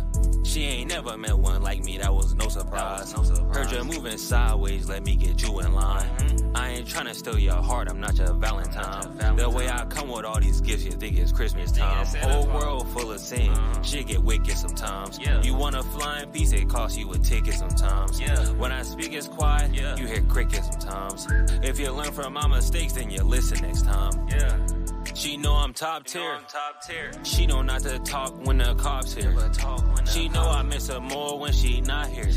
Yeah, she ain't never met one like me, that was no surprise. Heard you moving sideways, let me get you in line. I ain't tryna steal your heart, I'm not your Valentine. The way I come with all these gifts, you think it's Christmas time. Whole world full of sin, shit get wicked sometimes. You want a flying piece, it costs you a ticket sometimes. When I speak it's quiet, you hear crickets sometimes. If you learn from my mistakes, then you listen next time. She know I'm top tier. She know not to talk when the cops here. She know I miss her more when she not here.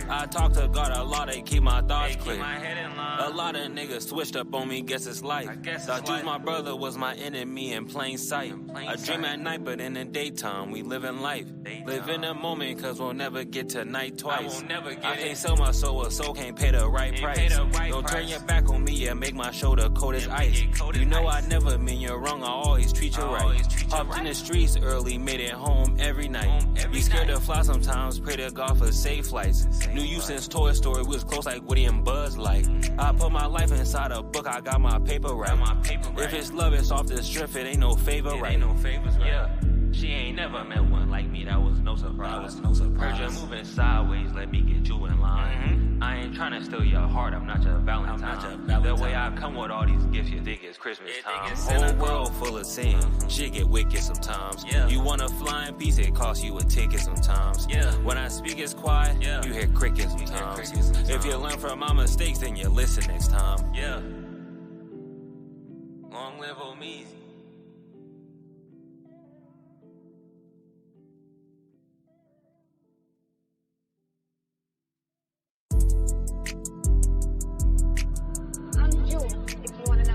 I talk to God a lot, they keep my thoughts clear. A lot of niggas switched up on me, guess it's life. Thought you my brother was my enemy in plain sight. I dream at night, but in the daytime we living life. Live in the moment, cause we'll never get to night twice. I can't sell my soul, a soul can't pay the right price. Don't turn your back on me and make my shoulder cold as ice. You know I never mean you're wrong, I always treat you right. Hopped in the streets early, made it home every night. Be scared to fly sometimes, pray to God for safe flights. Knew you since Toy Story, we was close like Woody and Buzz like. I put my life inside a book, I got my paper right. If it's love, it's off the strip, it ain't no favor right. Yeah, she ain't never met one like me, that was no surprise. Heard you moving sideways, let me get you in line. I ain't tryna steal your heart, I'm not your Valentine. The way I come with all these gifts, you think it's Christmas time. Whole world full of sin, shit get wicked sometimes. You want a flying piece, it costs you a ticket sometimes. When I speak it's quiet, you hear crickets sometimes. If you learn from my mistakes, then you listen next time. Long live Omeezy.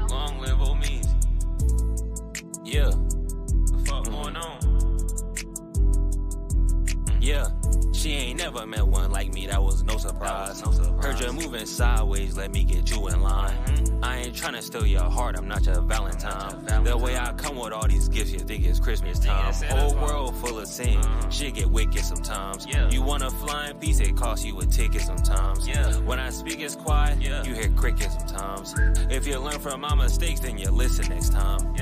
Long live Omeezy. Yeah. The fuck going on? Yeah. She ain't never met one like me, that was no surprise. Heard you moving sideways, let me get you in line. I ain't tryna steal your heart, I'm not your Valentine. The way I come with all these gifts, you think it's Christmas time. Whole world full of sin, shit get wicked sometimes. You want a flying piece, it costs you a ticket sometimes. When I speak it's quiet, you hear crickets sometimes. If you learn from my mistakes, then you listen next time.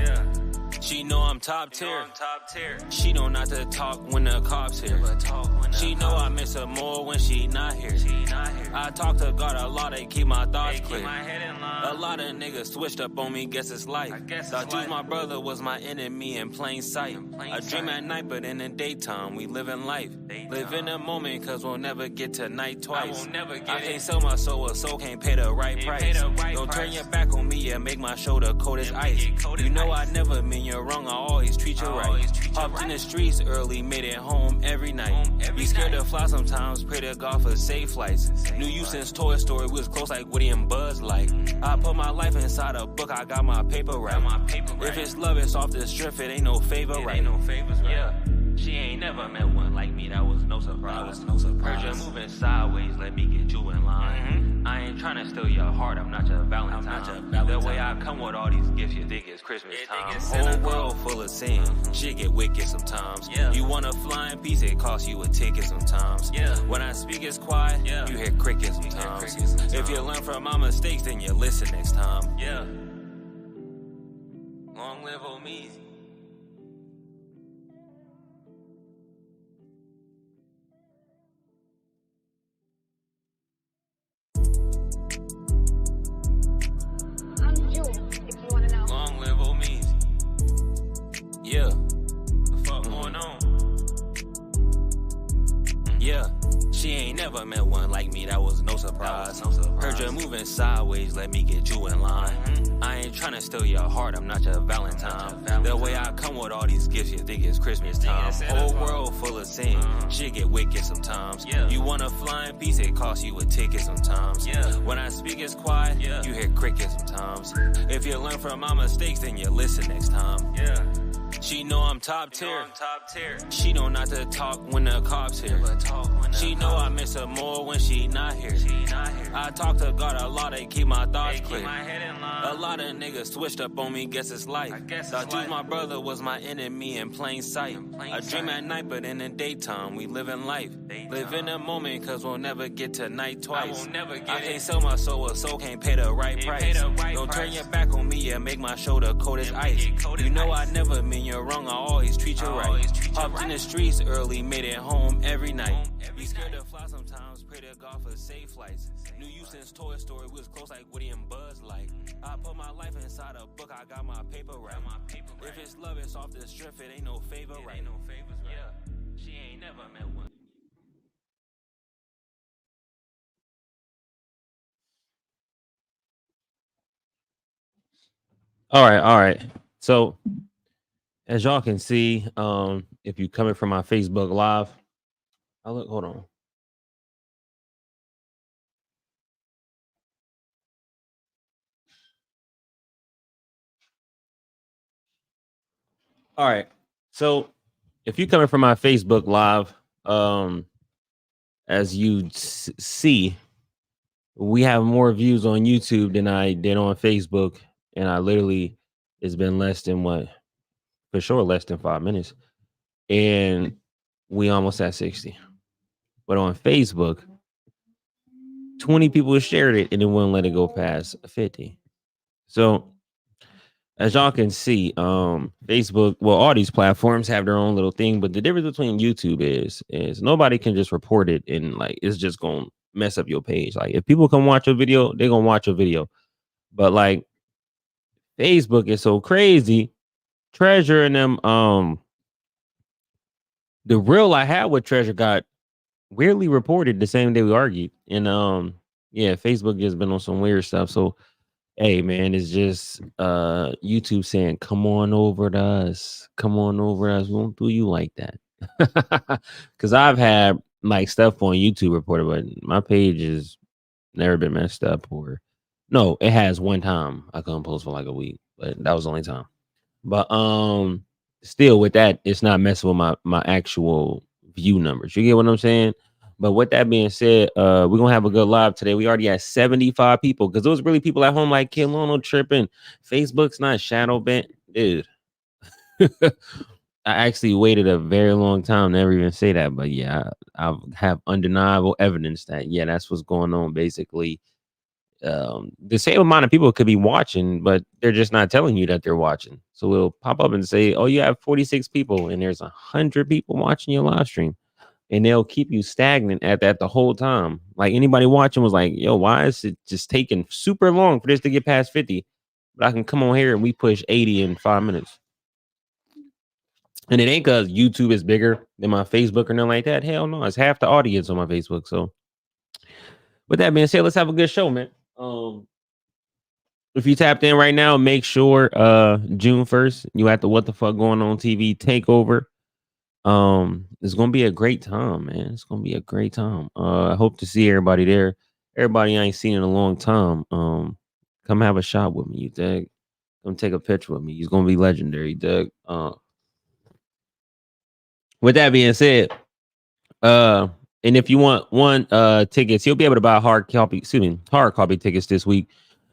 She know I'm top tier. She know not to talk when the cops here. She know I miss her more when she not here. I talk to God a lot, they keep my thoughts clear. A lot of niggas switched up on me, guess it's life. Thought you my brother was my enemy in plain sight. I dream at night, but in the daytime we living life. Live in the moment, cause we'll never get to night twice. I can't sell my soul, a soul can't pay the right price. Don't turn your back on me and make my shoulder cold as ice. You know I never mean you're wrong, I always treat you right. Hopped in the streets early, made it home every night. Be scared to fly sometimes, pray to God for safe flights. Knew you since Toy Story, we was close like Woody and Buzz like. I put my life inside a book, I got my paper right. If it's love, it's off the strip, it ain't no favor right. Yeah, she ain't never met one like me, that was no surprise. Heard you moving sideways, let me get you in line. I ain't tryna steal your heart, I'm not your Valentine. The way I come with all these gifts, you think it's Christmas time. Whole world full of sin, shit get wicked sometimes. You want a flying piece, it costs you a ticket sometimes. When I speak it's quiet, you hear crickets sometimes. If you learn from my mistakes, then you listen next time. Long live Omeezy. Long live Omeezy. Yeah. The fuck going on? Yeah. She ain't never met one like me, that was no surprise. Heard you moving sideways, let me get you in line. I ain't tryna steal your heart, I'm not your Valentine. The way I come with all these gifts, you think it's Christmas time. Whole world full of sin, shit get wicked sometimes. You want a flying piece, it costs you a ticket sometimes. When I speak it's quiet, you hear crickets sometimes. If you learn from my mistakes, then you listen next time. She know I'm top tier. She know not to talk when the cops here. She know I miss her more when she not here. I talk to God a lot, they keep my thoughts clear. A lot of niggas switched up on me, guess it's life. Thought you my brother was my enemy in plain sight. I dream at night, but in the daytime we living life. Live in the moment, cause we'll never get to night twice. I can't sell my soul, a soul can't pay the right price. Don't turn your back on me and make my shoulder cold as ice. You know I never mean you're it wrong, I always treat you right. Hopped in the streets early, made it home every night. Be scared to fly sometimes, pray to God for safe flights. Knew you since Toy Story, we was close like Woody and Buzz like. I put my life inside a book, I got my paper right. If it's love, it's off the strip, it ain't no favor right. Yeah, she ain't never met one. All right. So as y'all can see, if you coming from my Facebook Live, hold on. All right. So if you coming from my Facebook Live, as you see, we have more views on YouTube than I did on Facebook, and I literally it's been less than what for sure less than 5 minutes, and we almost at 60. But on Facebook, 20 people shared it and it wouldn't let it go past 50. So as y'all can see, Facebook, well, all these platforms have their own little thing, but the difference between YouTube is nobody can just report it and like it's just gonna mess up your page. Like if people come watch your video, they're gonna watch your video. But like Facebook is so crazy. Treasure and them, the reel I had with Treasure got weirdly reported the same day we argued. And yeah, Facebook has been on some weird stuff. So hey man, it's just YouTube saying, come on over to us. Come on over to us. We won't do you like that. Cause I've had like stuff on YouTube reported, but my page has never been messed up or no, it has one time. I couldn't post for like a week, but that was the only time. But still with that, it's not messing with my actual view numbers. You get what I'm saying? But with that being said, we're gonna have a good live today. We already had 75 people because there was really people at home like Lono tripping. Facebook's not shadow banned, dude. I actually waited a very long time to ever even say that, but yeah, I have undeniable evidence that yeah, that's what's going on. Basically, the same amount of people could be watching, but they're just not telling you that they're watching. So it'll pop up and say, "Oh, you have 46 people, and there's 100 people watching your live stream." And they'll keep you stagnant at that the whole time. Like anybody watching was like, yo, why is it just taking super long for this to get past 50? But I can come on here and we push 80 in 5 minutes. And it ain't because YouTube is bigger than my Facebook or nothing like that. Hell no, it's half the audience on my Facebook. So with that being said, let's have a good show, man. If you tapped in right now, make sure June 1st, you at the What the Fuck Going On TV takeover. It's gonna be a great time, man. It's gonna be a great time. I hope to see everybody there. Everybody I ain't seen in a long time. Come have a shot with me, you dig? Come take a picture with me. He's gonna be legendary, dig? With that being said, and if you want one tickets, you'll be able to buy hard copy tickets this week.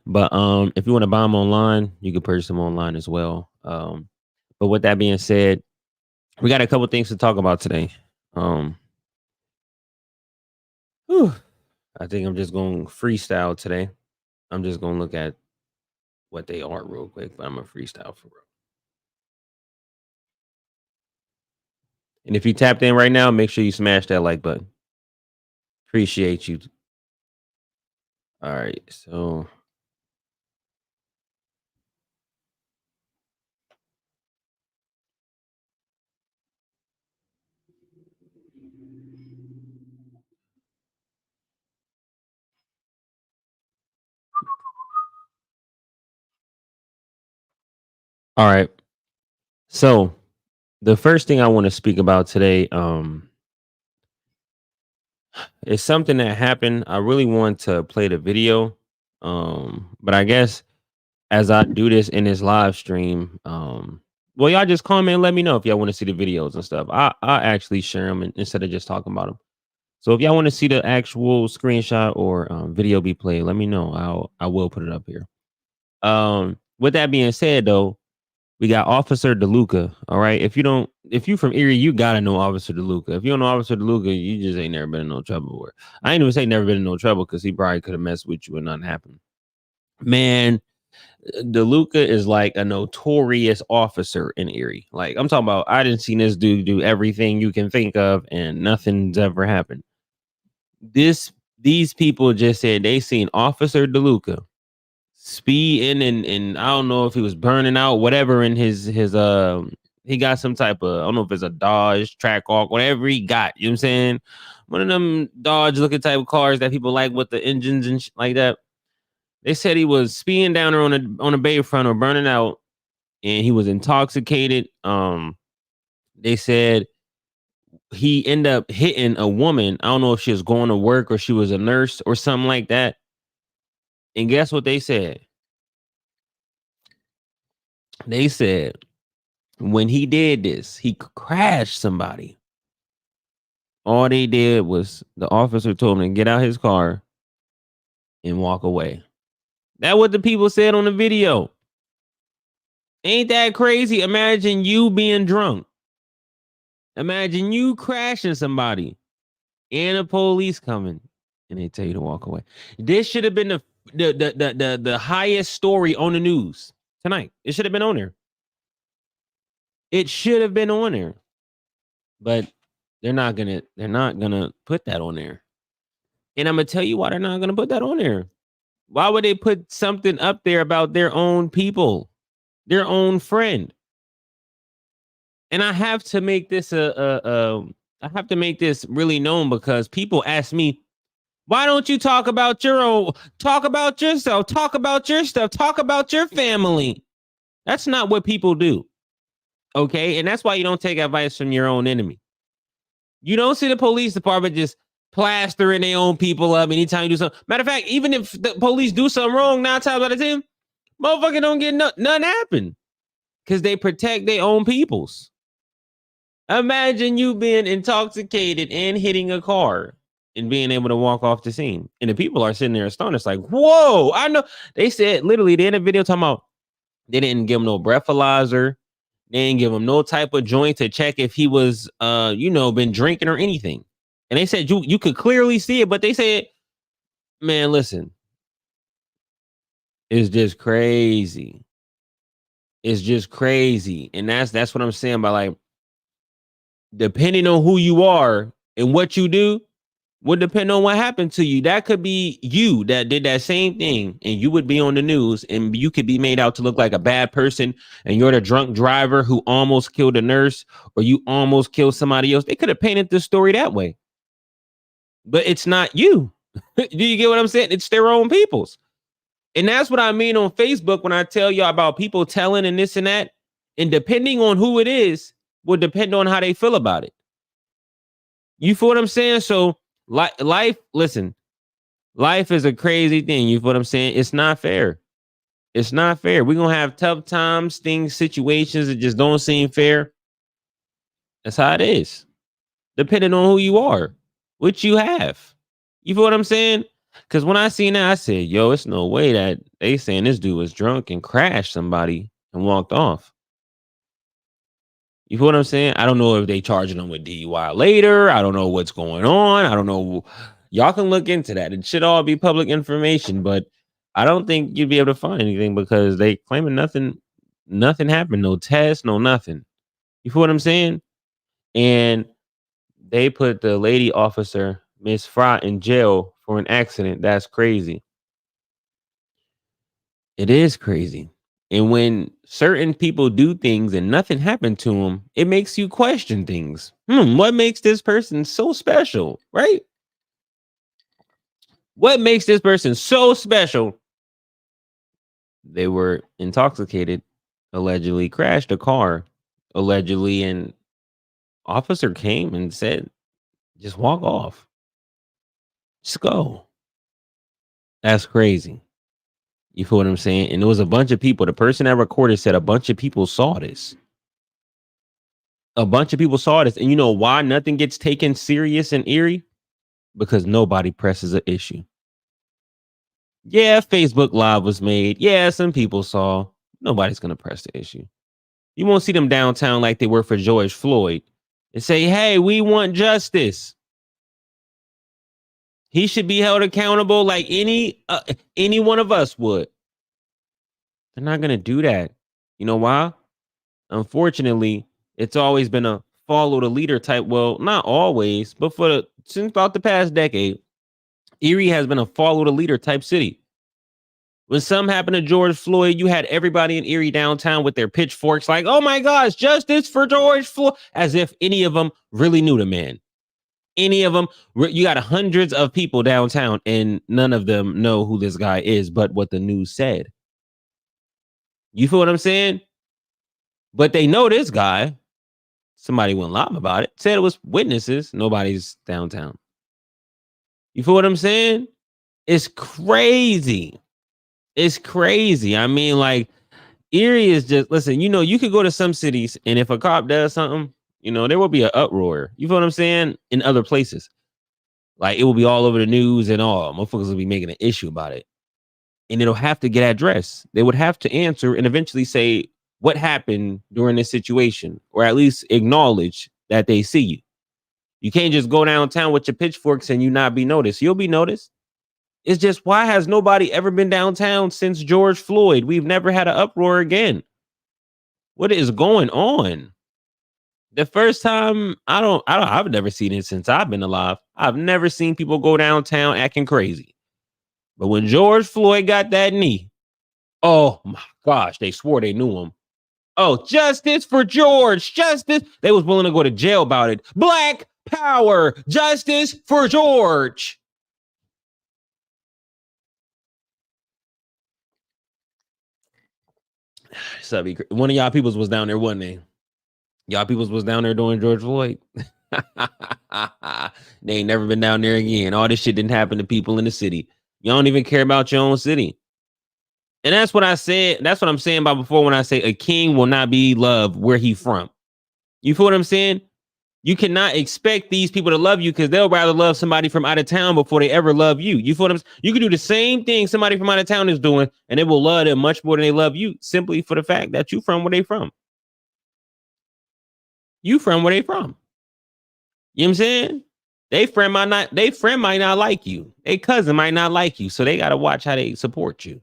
But if you want to buy them online, you can purchase them online as well. But with that being said, we got a couple things to talk about today. I think I'm just going to freestyle today. I'm just going to look at what they are real quick, but I'm a freestyle for real. And if you tapped in right now, make sure you smash that like button. Appreciate you. All right, so all right. So the first thing I want to speak about today is something that happened. I really want to play the video. But I guess as I do this in this live stream, well, y'all just comment and let me know if y'all want to see the videos and stuff. I actually share them instead of just talking about them. So if y'all want to see the actual screenshot or video be played, let me know. I will put it up here. With that being said, though, we got Officer Daluca. All right. If you from Erie, you gotta know Officer Daluca. If you don't know Officer Daluca, you just ain't never been in no trouble. I ain't even say never been in no trouble because he probably could have messed with you and nothing happened. Man, Daluca is like a notorious officer in Erie. Like I'm talking about, I didn't see this dude do everything you can think of, and nothing's ever happened. These people just said they seen Officer Daluca speeding, and I don't know if he was burning out, whatever in his he got some type of, I don't know if it's a Dodge track walk, whatever he got. You know what I'm saying? One of them Dodge looking type of cars that people like with the engines and like that. They said he was speeding down there on a bayfront or burning out, and he was intoxicated. They said he ended up hitting a woman. I don't know if she was going to work or she was a nurse or something like that. And guess what they said? They said when he did this, he crashed somebody. All they did was the officer told him to get out his car and walk away. That's what the people said on the video. Ain't that crazy? Imagine you being drunk. Imagine you crashing somebody and the police coming and they tell you to walk away. This should have been the highest story on the news tonight. It should have been on there. It should have been on there. But they're not gonna put that on there. And I'm gonna tell you why they're not gonna put that on there. Why would they put something up there about their own people, their own friend? And I have to make this I have to make this really known, because people ask me, why don't you talk about your own, talk about yourself, talk about your stuff, talk about your family? That's not what people do. Okay. And that's why you don't take advice from your own enemy. You don't see the police department just plastering their own people up anytime you do something. Matter of fact, even if the police do something wrong, 9 times out of 10, motherfucker don't get nothing happen, because they protect their own peoples. Imagine you being intoxicated and hitting a car and being able to walk off the scene. And the people are sitting there astonished, like, whoa, I know. They said literally, they in a video talking about they didn't give him no breathalyzer. They didn't give him no type of joint to check if he was been drinking or anything. And they said you could clearly see it, but they said, man, listen, it's just crazy. It's just crazy. And that's what I'm saying by, like, depending on who you are and what you do would depend on what happened to you. That could be you that did that same thing, and you would be on the news, and you could be made out to look like a bad person, and you're the drunk driver who almost killed a nurse, or you almost killed somebody else. They could have painted the story that way, but it's not you. Do you get what I'm saying? It's their own people's. And that's what I mean on Facebook when I tell y'all about people telling and this and that. And depending on who it is will depend on how they feel about it. You feel what I'm saying? So life, listen, life is a crazy thing. You feel what I'm saying? It's not fair. It's not fair. We're going to have tough times, things, situations that just don't seem fair. That's how it is. Depending on who you are, what you have. You feel what I'm saying? Because when I seen that, I said, yo, it's no way that they saying this dude was drunk and crashed somebody and walked off. You feel what I'm saying? I don't know if they charging them with DUI later. I don't know what's going on. I don't know. Y'all can look into that. It should all be public information, but I don't think you'd be able to find anything because they claiming nothing happened. No test, no nothing. You feel what I'm saying? And they put the lady officer, Miss Fry, in jail for an accident. That's crazy. It is crazy. And when certain people do things and nothing happened to them, it makes you question things. What makes this person so special, right? What makes this person so special? They were intoxicated, allegedly crashed a car, allegedly, and officer came and said, just walk off. Just go. That's crazy. You feel what I'm saying? And there was a bunch of people. The person that recorded said a bunch of people saw this. A bunch of people saw this. And you know why nothing gets taken serious in Erie? Because nobody presses an issue. Yeah, Facebook Live was made. Yeah, some people saw. Nobody's going to press the issue. You won't see them downtown like they were for George Floyd and say, hey, we want justice. He should be held accountable like any one of us would. They're not gonna do that. You know why? Unfortunately, it's always been a follow the leader type. Well, not always, but since about the past decade, Erie has been a follow the leader type city. When something happened to George Floyd, you had everybody in Erie downtown with their pitchforks, like, "Oh my gosh, justice for George Floyd," as if any of them really knew the man. Any of them, you got hundreds of people downtown, and none of them know who this guy is, but what the news said. You feel what I'm saying? But they know this guy. Somebody went live about it, said it was witnesses. Nobody's downtown. You feel what I'm saying? It's crazy. It's crazy. I mean, like, Erie is just, listen, you could go to some cities, and if a cop does something, there will be an uproar. You feel what I'm saying? In other places. Like, it will be all over the news and all. Motherfuckers will be making an issue about it. And it'll have to get addressed. They would have to answer and eventually say what happened during this situation, or at least acknowledge that they see you. You can't just go downtown with your pitchforks and you not be noticed. You'll be noticed. It's just, why has nobody ever been downtown since George Floyd? We've never had an uproar again. What is going on? The first time, I've never seen it since I've been alive. I've never seen people go downtown acting crazy. But when George Floyd got that knee, oh my gosh, they swore they knew him. Oh, justice for George, justice. They was willing to go to jail about it. Black power, justice for George. One of y'all peoples was down there, wasn't they? Y'all peoples was down there doing George Floyd. They ain't never been down there again. All this shit didn't happen to people in the city. Y'all don't even care about your own city. And that's what I said. That's what I'm saying about before when I say a king will not be loved where he from. You feel what I'm saying? You cannot expect these people to love you because they'll rather love somebody from out of town before they ever love you. You feel what I'm saying? You can do the same thing somebody from out of town is doing, and they will love them much more than they love you, simply for the fact that you from where they from. You from where they from. You know what I'm saying? They friend might not like you. They cousin might not like you. So they gotta watch how they support you.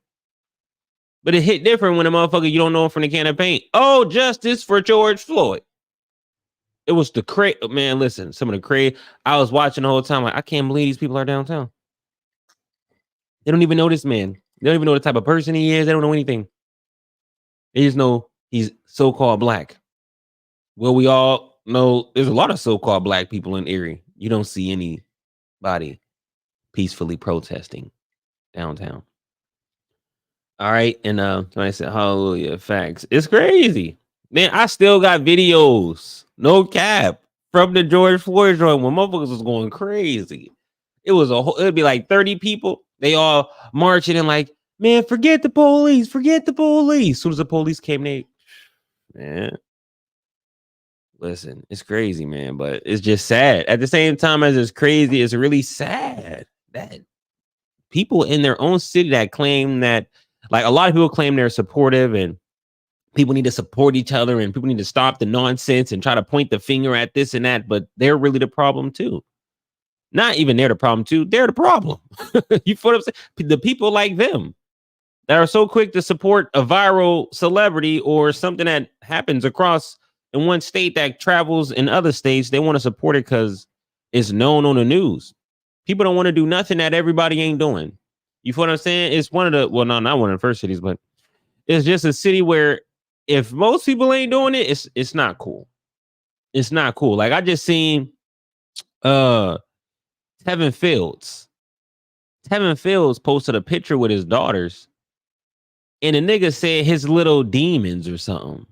But it hit different when a motherfucker you don't know from the can of paint. Oh, justice for George Floyd. It was the man. Listen, some of the crazy. I was watching the whole time. Like, I can't believe these people are downtown. They don't even know this man. They don't even know the type of person he is. They don't know anything. They just know he's so-called black. Well, we all know there's a lot of so-called black people in Erie. You don't see anybody peacefully protesting downtown. All right. And I said, hallelujah, facts. It's crazy. Man, I still got videos, no cap, from the George Floyd joint when motherfuckers was going crazy. It'd be like 30 people. They all marching and like, man, forget the police, forget the police. As soon as the police came, man. Listen, it's crazy, man, but it's just sad. At the same time as it's crazy, it's really sad that people in their own city that claim that, like, a lot of people claim they're supportive and people need to support each other and people need to stop the nonsense and try to point the finger at this and that, but they're really the problem too. Not even they're the problem too. They're the problem. You feel what I'm saying? The people like them that are so quick to support a viral celebrity or something that happens across in one state that travels in other states, they want to support it because it's known on the news. People don't want to do nothing that everybody ain't doing. You feel what I'm saying? It's one of the, well, no, not one of the first cities, but it's just a city where if most people ain't doing it, it's not cool. It's not cool. Like, I just seen Tevin Fields. Tevin Fields posted a picture with his daughters, and the nigga said his little demons or something.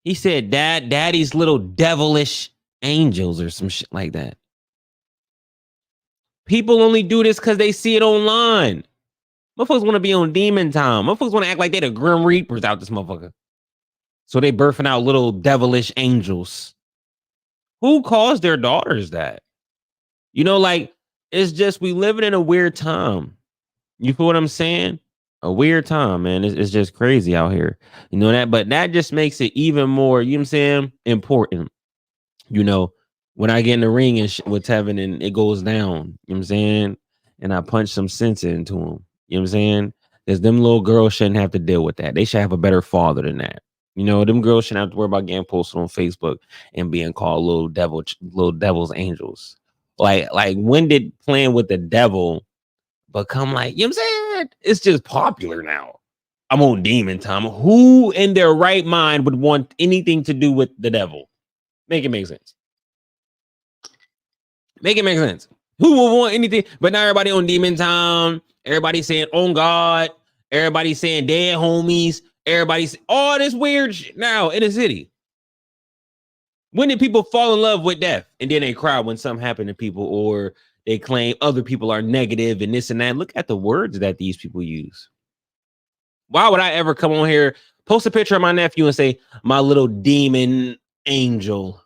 He said daddy's little devilish angels or some shit like that. People only do this because they see it online. Motherfuckers want to be on demon time. Motherfuckers want to act like they the Grim Reapers out this motherfucker. So they birthing out little devilish angels. Who calls their daughters that? Like, it's just, we living in a weird time. You feel what I'm saying? A weird time, man. It's just crazy out here. You know that? But that just makes it even more, you know what I'm saying, important. When I get in the ring and with Tevin and it goes down, you know what I'm saying? And I punch some sense into him. You know what I'm saying? Because them little girls shouldn't have to deal with that. They should have a better father than that. You know, them girls shouldn't have to worry about getting posted on Facebook and being called little devil's angels. Like when did playing with the devil become like, you know what I'm saying? It's just popular now. I'm on demon time. Who in their right mind would want anything to do with the devil? Make it make sense. Make it make sense. Who will want anything? But now everybody on demon time. Everybody saying on God. Everybody saying dead homies. Everybody's all this weird shit now in the city. When did people fall in love with death and then they cry when something happened to people, or they claim other people are negative and this and that? Look at the words that these people use. Why would I ever come on here, post a picture of my nephew and say, my little demon angel?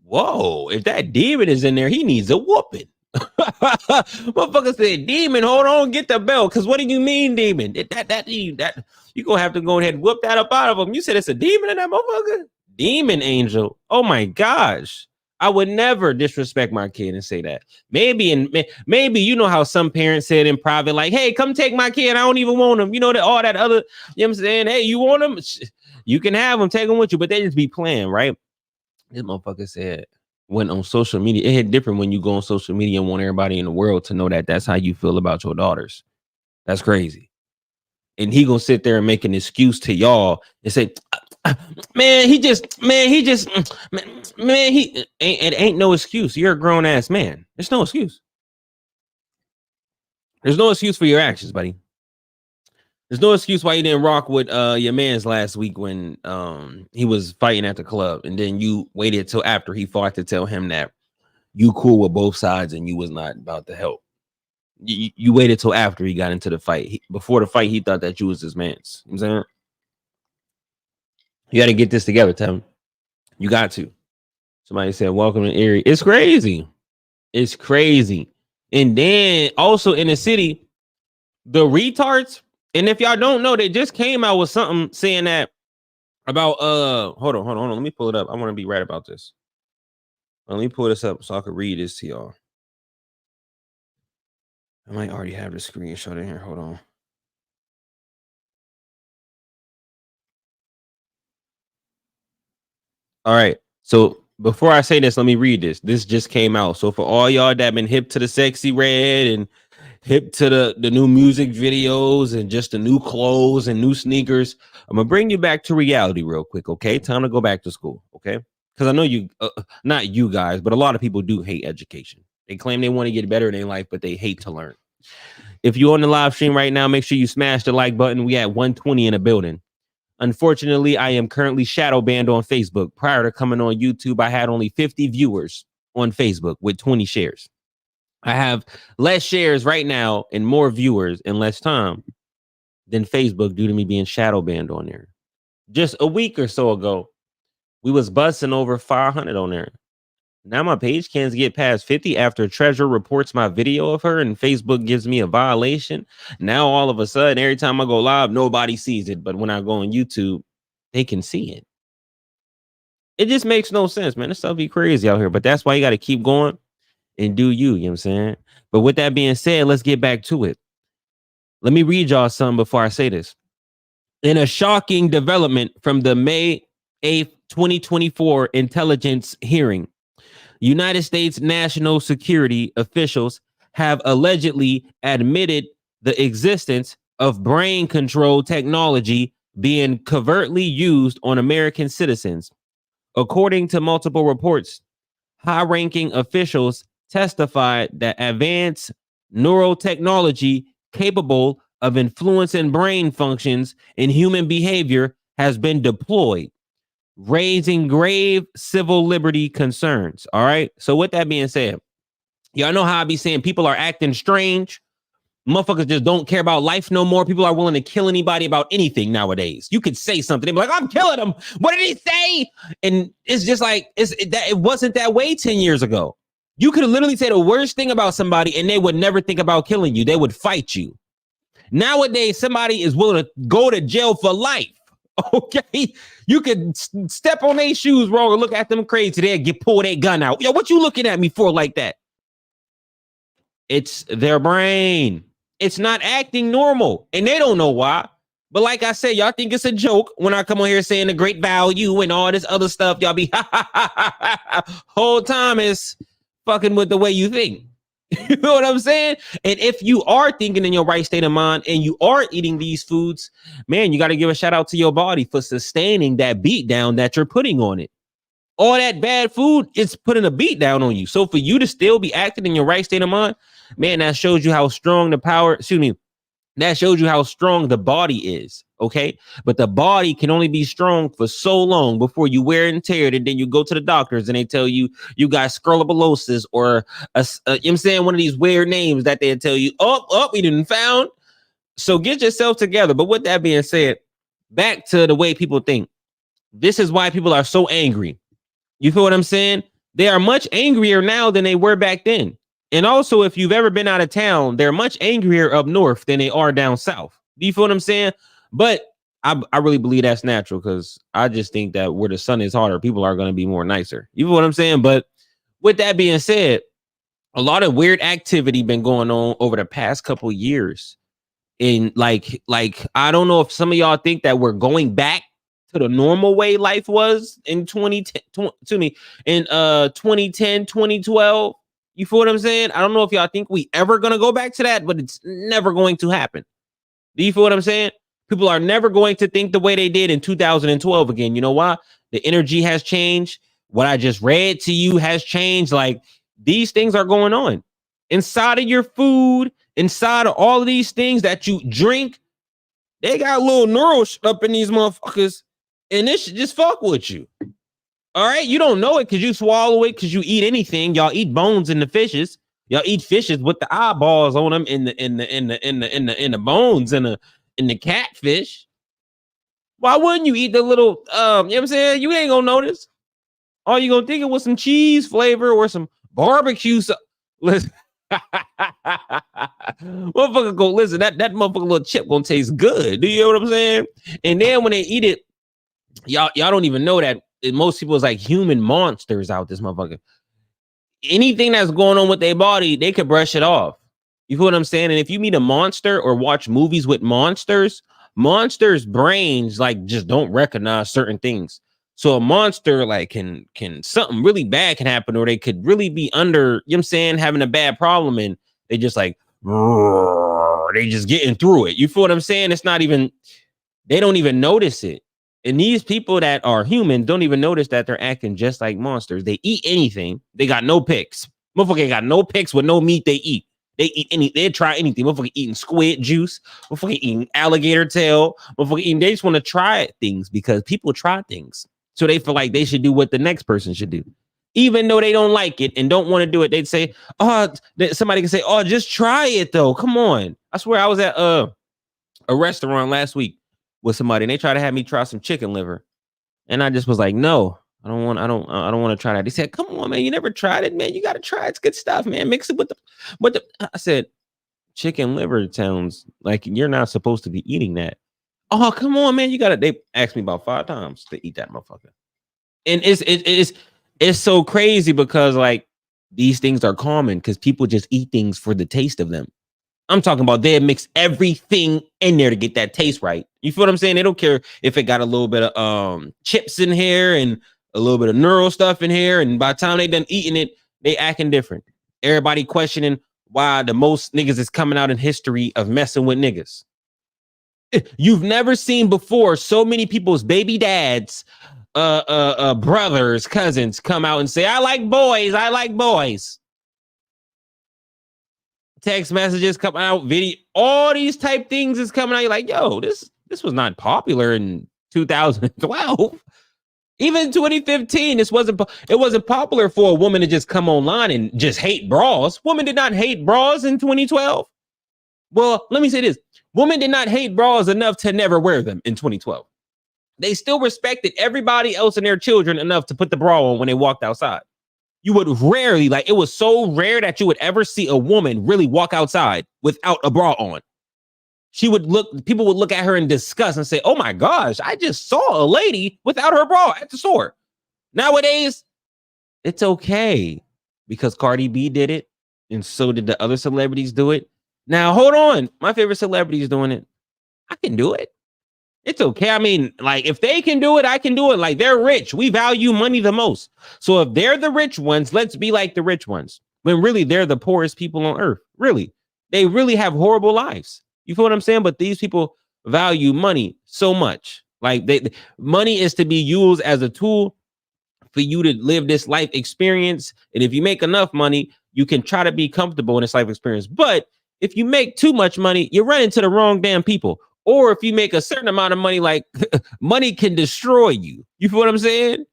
Whoa, if that demon is in there, he needs a whooping. Motherfucker said, demon, hold on, get the belt. Because what do you mean, demon? That you gonna have to go ahead and whoop that up out of him. You said it's a demon in that motherfucker? Demon angel. Oh my gosh. I would never disrespect my kid and say that. Maybe you know how some parents said in private, like, hey, come take my kid. I don't even want him. You know, that all that other, you know what I'm saying? Hey, you want him? You can have him, take him with you, but they just be playing, right? This motherfucker said, when on social media, it hit different when you go on social media and want everybody in the world to know that that's how you feel about your daughters. That's crazy. And he gonna sit there and make an excuse to y'all and say, it ain't no excuse. You're a grown ass man. There's no excuse. There's no excuse for your actions, buddy. There's no excuse why you didn't rock with your man's last week when he was fighting at the club, and then you waited till after he fought to tell him that you cool with both sides and you was not about to help. You waited till after he got into the fight. Before the fight, he thought that you was his man's. You know what I'm saying? You got to get this together, Tevin. You got to. Somebody said, welcome to Erie. It's crazy. It's crazy. And then also in the city, the retards, and if y'all don't know, they just came out with something saying that about, hold on. Let me pull it up. I want to be right about this. Let me pull this up so I can read this to y'all. I might already have the screenshot in here. Hold on. All right. So before I say this, let me read this. This just came out. So for all y'all that been hip to the sexy red and hip to the new music videos and just the new clothes and new sneakers, I'm gonna bring you back to reality real quick. Okay, time to go back to school. Okay, because I know you, not you guys, but a lot of people do hate education. They claim they want to get better in their life, but they hate to learn. If you're on the live stream right now, make sure you smash the like button. We at 120 in the building. Unfortunately, I am currently shadow banned on Facebook. Prior to coming on YouTube, I had only 50 viewers on Facebook with 20 shares. I have less shares right now and more viewers in less time than Facebook due to me being shadow banned on there. Just a week or so ago, we was busting over 500 on there. Now my page can't get past 50 after Treasure reports my video of her and Facebook gives me a violation. Now all of a sudden, every time I go live, nobody sees it. But when I go on YouTube, they can see it. It just makes no sense, man. This stuff be crazy out here. But that's why you got to keep going and do you, you know what I'm saying? But with that being said, let's get back to it. Let me read y'all something before I say this. In a shocking development from the May 8th, 2024 intelligence hearing, United States national security officials have allegedly admitted the existence of brain control technology being covertly used on American citizens. According to multiple reports, high-ranking officials testified that advanced neurotechnology capable of influencing brain functions and human behavior has been deployed, raising grave civil liberty concerns. All right. So with that being said, y'all know how I be saying people are acting strange. Motherfuckers just don't care about life no more. People are willing to kill anybody about anything nowadays. You could say something, they'd be like, I'm killing him. What did he say? And it's just like, it wasn't that way 10 years ago. You could literally say the worst thing about somebody and they would never think about killing you. They would fight you. Nowadays, somebody is willing to go to jail for life. Okay, you could step on their shoes wrong and look at them crazy. They pull their gun out. Yo, what you looking at me for like that? It's their brain. It's not acting normal, and they don't know why. But like I said, y'all think it's a joke when I come on here saying the great value and all this other stuff. Y'all be whole time is fucking with the way you think. You know what I'm saying? And if you are thinking in your right state of mind and you are eating these foods, man, you got to give a shout out to your body for sustaining that beat down that you're putting on it. All that bad food is putting a beat down on you. So for you to still be acting in your right state of mind, man, that shows you how strong that shows you how strong the body is, okay? But the body can only be strong for so long before you wear and tear it, and then you go to the doctors and they tell you you got sclerosis or you know what I'm saying, one of these weird names that they tell you, we didn't found. So get yourself together. But with that being said, back to the way people think. This is why people are so angry. You feel what I'm saying? They are much angrier now than they were back then. And also, if you've ever been out of town, they're much angrier up north than they are down south. Do you feel what I'm saying? But I really believe that's natural, because I just think that where the sun is hotter, people are going to be more nicer. You feel what I'm saying? But with that being said, a lot of weird activity been going on over the past couple years. And like I don't know if some of y'all think that we're going back to the normal way life was in 2010, 2012. You feel what I'm saying? I don't know if y'all think we ever gonna go back to that, but it's never going to happen. Do you feel what I'm saying? People are never going to think the way they did in 2012 again. You know why? The energy has changed. What I just read to you has changed. Like, these things are going on inside of your food, inside of all of these things that you drink. They got little neurals up in these motherfuckers, and this should just fuck with you. All right, you don't know it because you swallow it, because you eat anything. Y'all eat bones in the fishes. Y'all eat fishes with the eyeballs on them in the bones in the catfish. Why wouldn't you eat the little you know what I'm saying? You ain't gonna notice. All you gonna think it was some cheese flavor or some barbecue. Listen. Motherfucker go listen, that motherfucker little chip gonna taste good. Do you know what I'm saying? And then when they eat it, y'all don't even know that most people is like human monsters out this motherfucker. Anything that's going on with their body, they could brush it off. You feel what I'm saying? And if you meet a monster or watch movies with monsters brains like just don't recognize certain things. So a monster like can something really bad can happen, or they could really be under, you know what I'm saying, having a bad problem, and they just like they just getting through it. You feel what I'm saying? It's not even, they don't even notice it. And these people that are human don't even notice that they're acting just like monsters. They eat anything. They got no picks. Motherfucker got no picks with no meat they eat. They try anything. Motherfucker eating squid juice. Motherfucker eating alligator tail. Motherfucker eating, they just want to try things because people try things. So they feel like they should do what the next person should do. Even though they don't like it and don't want to do it, they'd say, somebody can say, just try it though. Come on. I swear I was at a restaurant last week with somebody, and they tried to have me try some chicken liver, and I just was like, no, I don't want to try that. They said, come on, man, you never tried it, man. You got to try it. It's good stuff, man. Mix it with the. I said, chicken liver sounds like you're not supposed to be eating that. Oh, come on, man, you got to. They asked me about 5 times to eat that motherfucker, and it's so crazy because like these things are common because people just eat things for the taste of them. I'm talking about they mix everything in there to get that taste right. You feel what I'm saying? They don't care if it got a little bit of chips in here and a little bit of neural stuff in here. And by the time they done eating it, they acting different. Everybody questioning why the most niggas is coming out in history of messing with niggas. You've never seen before so many people's baby dads, brothers, cousins come out and say, I like boys. I like boys. Text messages coming out, video, all these type things is coming out. You're like, yo, this was not popular in 2012. Even 2015, it wasn't popular for a woman to just come online and just hate bras. Women did not hate bras in 2012. Well, let me say this. Women did not hate bras enough to never wear them in 2012. They still respected everybody else and their children enough to put the bra on when they walked outside. You would rarely, it was so rare that you would ever see a woman really walk outside without a bra on. People would look at her in disgust and say, oh my gosh, I just saw a lady without her bra at the store. Nowadays, it's okay because Cardi B did it, and so did the other celebrities do it. Now, hold on. My favorite celebrity is doing it. I can do it. It's okay. I mean, like, if they can do it, I can do it. Like, they're rich. We value money the most. So if they're the rich ones, let's be like the rich ones. When really they're the poorest people on earth. Really. They really have horrible lives. You feel what I'm saying? But these people value money so much. Like, money is to be used as a tool for you to live this life experience. And if you make enough money, you can try to be comfortable in this life experience. But if you make too much money, you run into the wrong damn people. Or if you make a certain amount of money, like money can destroy you. You feel what I'm saying?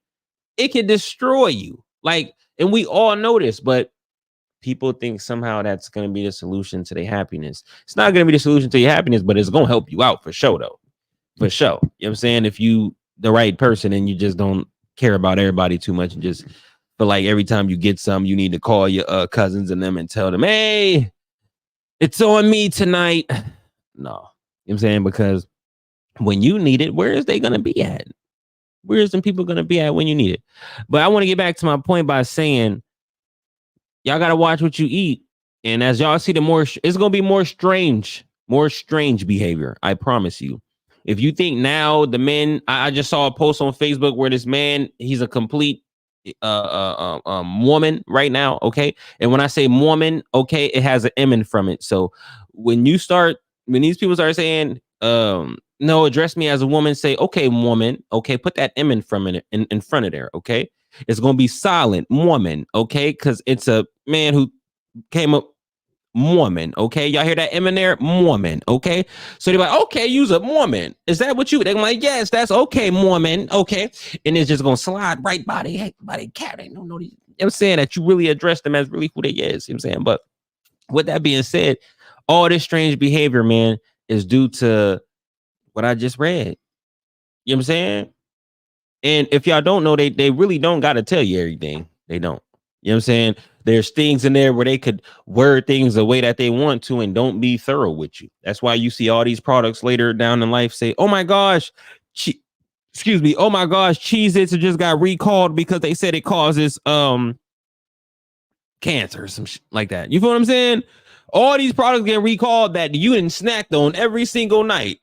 It can destroy you. Like, and we all know this, but people think somehow that's going to be the solution to their happiness. It's not going to be the solution to your happiness, but it's going to help you out for sure, though. For sure. You know what I'm saying? If you the right person and you just don't care about everybody too much and just feel like every time you get something, you need to call your cousins and them and tell them, hey, it's on me tonight. No. You know what I'm saying? Because when you need it, where is they going to be at? Where is them people going to be at when you need it? But I want to get back to my point by saying, y'all got to watch what you eat. And as y'all see, it's going to be more strange behavior. I promise you. If you think now the men, I just saw a post on Facebook where this man, he's a complete woman right now. Okay. And when I say woman, okay, it has an M in from it. So when these people start saying, no, address me as a woman, say, okay, woman. Okay. Put that M in front of there. Okay. It's going to be silent woman. Okay. Cause it's a man who came up. Woman, okay, y'all hear that M in there? Woman, okay. So they're like, okay, use a woman. Is that what you? They're like, yes, that's okay, woman, okay. And it's just gonna slide right by the cat. They don't know. I'm saying that you really address them as really who they is. You know what I'm saying, but with that being said, all this strange behavior, man, is due to what I just read. You know what I'm saying? And if y'all don't know, they really don't got to tell you everything. They don't. You know what I'm saying? There's things in there where they could word things the way that they want to and don't be thorough with you. That's why you see all these products later down in life say, oh my gosh, oh my gosh, Cheez-Its just got recalled because they said it causes cancer or some shit like that. You feel what I'm saying? All these products get recalled that you didn't snack on every single night.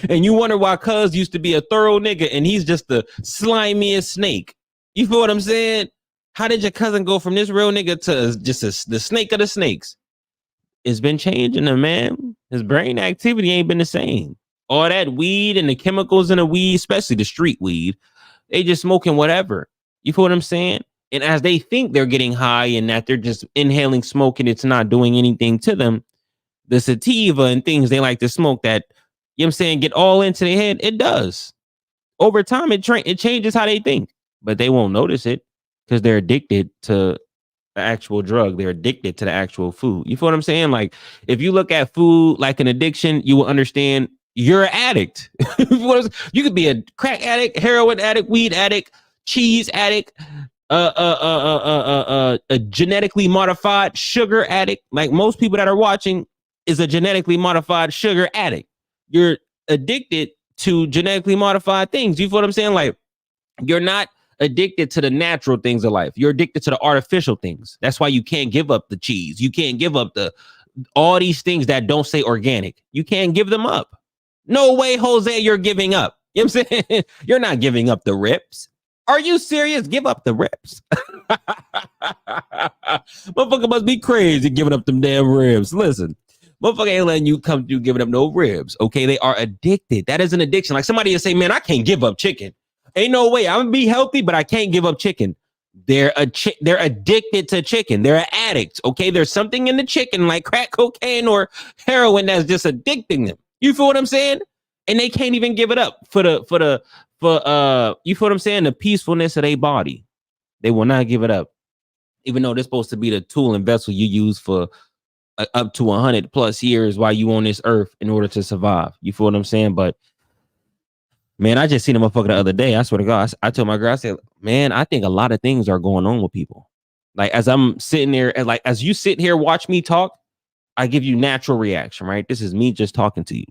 And you wonder why cuz used to be a thorough nigga and he's just the slimiest snake. You feel what I'm saying? How did your cousin go from this real nigga to just the snake of the snakes? It's been changing him, man. His brain activity ain't been the same. All that weed and the chemicals in the weed, especially the street weed, they just smoking whatever. You feel what I'm saying? And as they think they're getting high and that they're just inhaling smoke and it's not doing anything to them, the sativa and things they like to smoke that, you know what I'm saying, get all into their head, it does. Over time, it changes how they think, but they won't notice it because they're addicted to the actual drug. They're addicted to the actual food. You feel what I'm saying? Like, if you look at food like an addiction, you will understand you're an addict. You could be a crack addict, heroin addict, weed addict, cheese addict, a genetically modified sugar addict. Like most people that are watching is a genetically modified sugar addict. You're addicted to genetically modified things. You feel what I'm saying? Like, you're not addicted to the natural things of life. You're addicted to the artificial things. That's why you can't give up the cheese. You can't give up all these things that don't say organic. You can't give them up. No way, Jose, you're giving up. You know what I'm saying? You're not giving up the ribs. Are you serious? Give up the ribs. Motherfucker must be crazy giving up them damn ribs. Listen, motherfucker ain't letting you come through giving up no ribs. Okay, they are addicted. That is an addiction. Like somebody will say, man, I can't give up chicken. Ain't no way. I'm gonna be healthy, but I can't give up chicken. They're addicted to chicken. They're addicts. Okay, there's something in the chicken like crack cocaine or heroin that's just addicting them. You feel what I'm saying? And they can't even give it up for you feel what I'm saying? The peacefulness of their body. They will not give it up, even though they're supposed to be the tool and vessel you use for up to 100+ years while you on this earth in order to survive. You feel what I'm saying? But man, I just seen a motherfucker the other day. I swear to God, I told my girl, I said, man, I think a lot of things are going on with people. Like as I'm sitting there, and like as you sit here, watch me talk, I give you natural reaction, right? This is me just talking to you.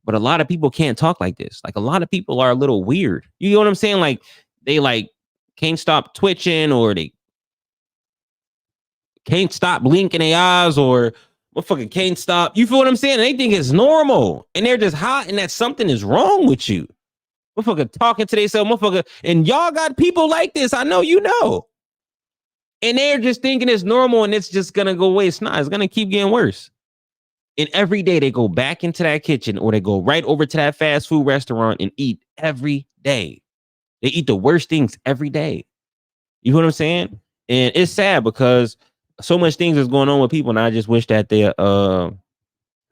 But a lot of people can't talk like this. Like a lot of people are a little weird. You know what I'm saying? Like they like can't stop twitching or they can't stop blinking their eyes or Motherfucker can't stop. You feel what I'm saying? They think it's normal, and they're just hot, and that something is wrong with you. Motherfucker talking to themselves, motherfucker, and y'all got people like this. I know you know, and they're just thinking it's normal, and it's just gonna go away. It's not. It's gonna keep getting worse. And every day they go back into that kitchen, or they go right over to that fast food restaurant and eat every day. They eat the worst things every day. You know what I'm saying? And it's sad because so much things is going on with people, and I just wish that they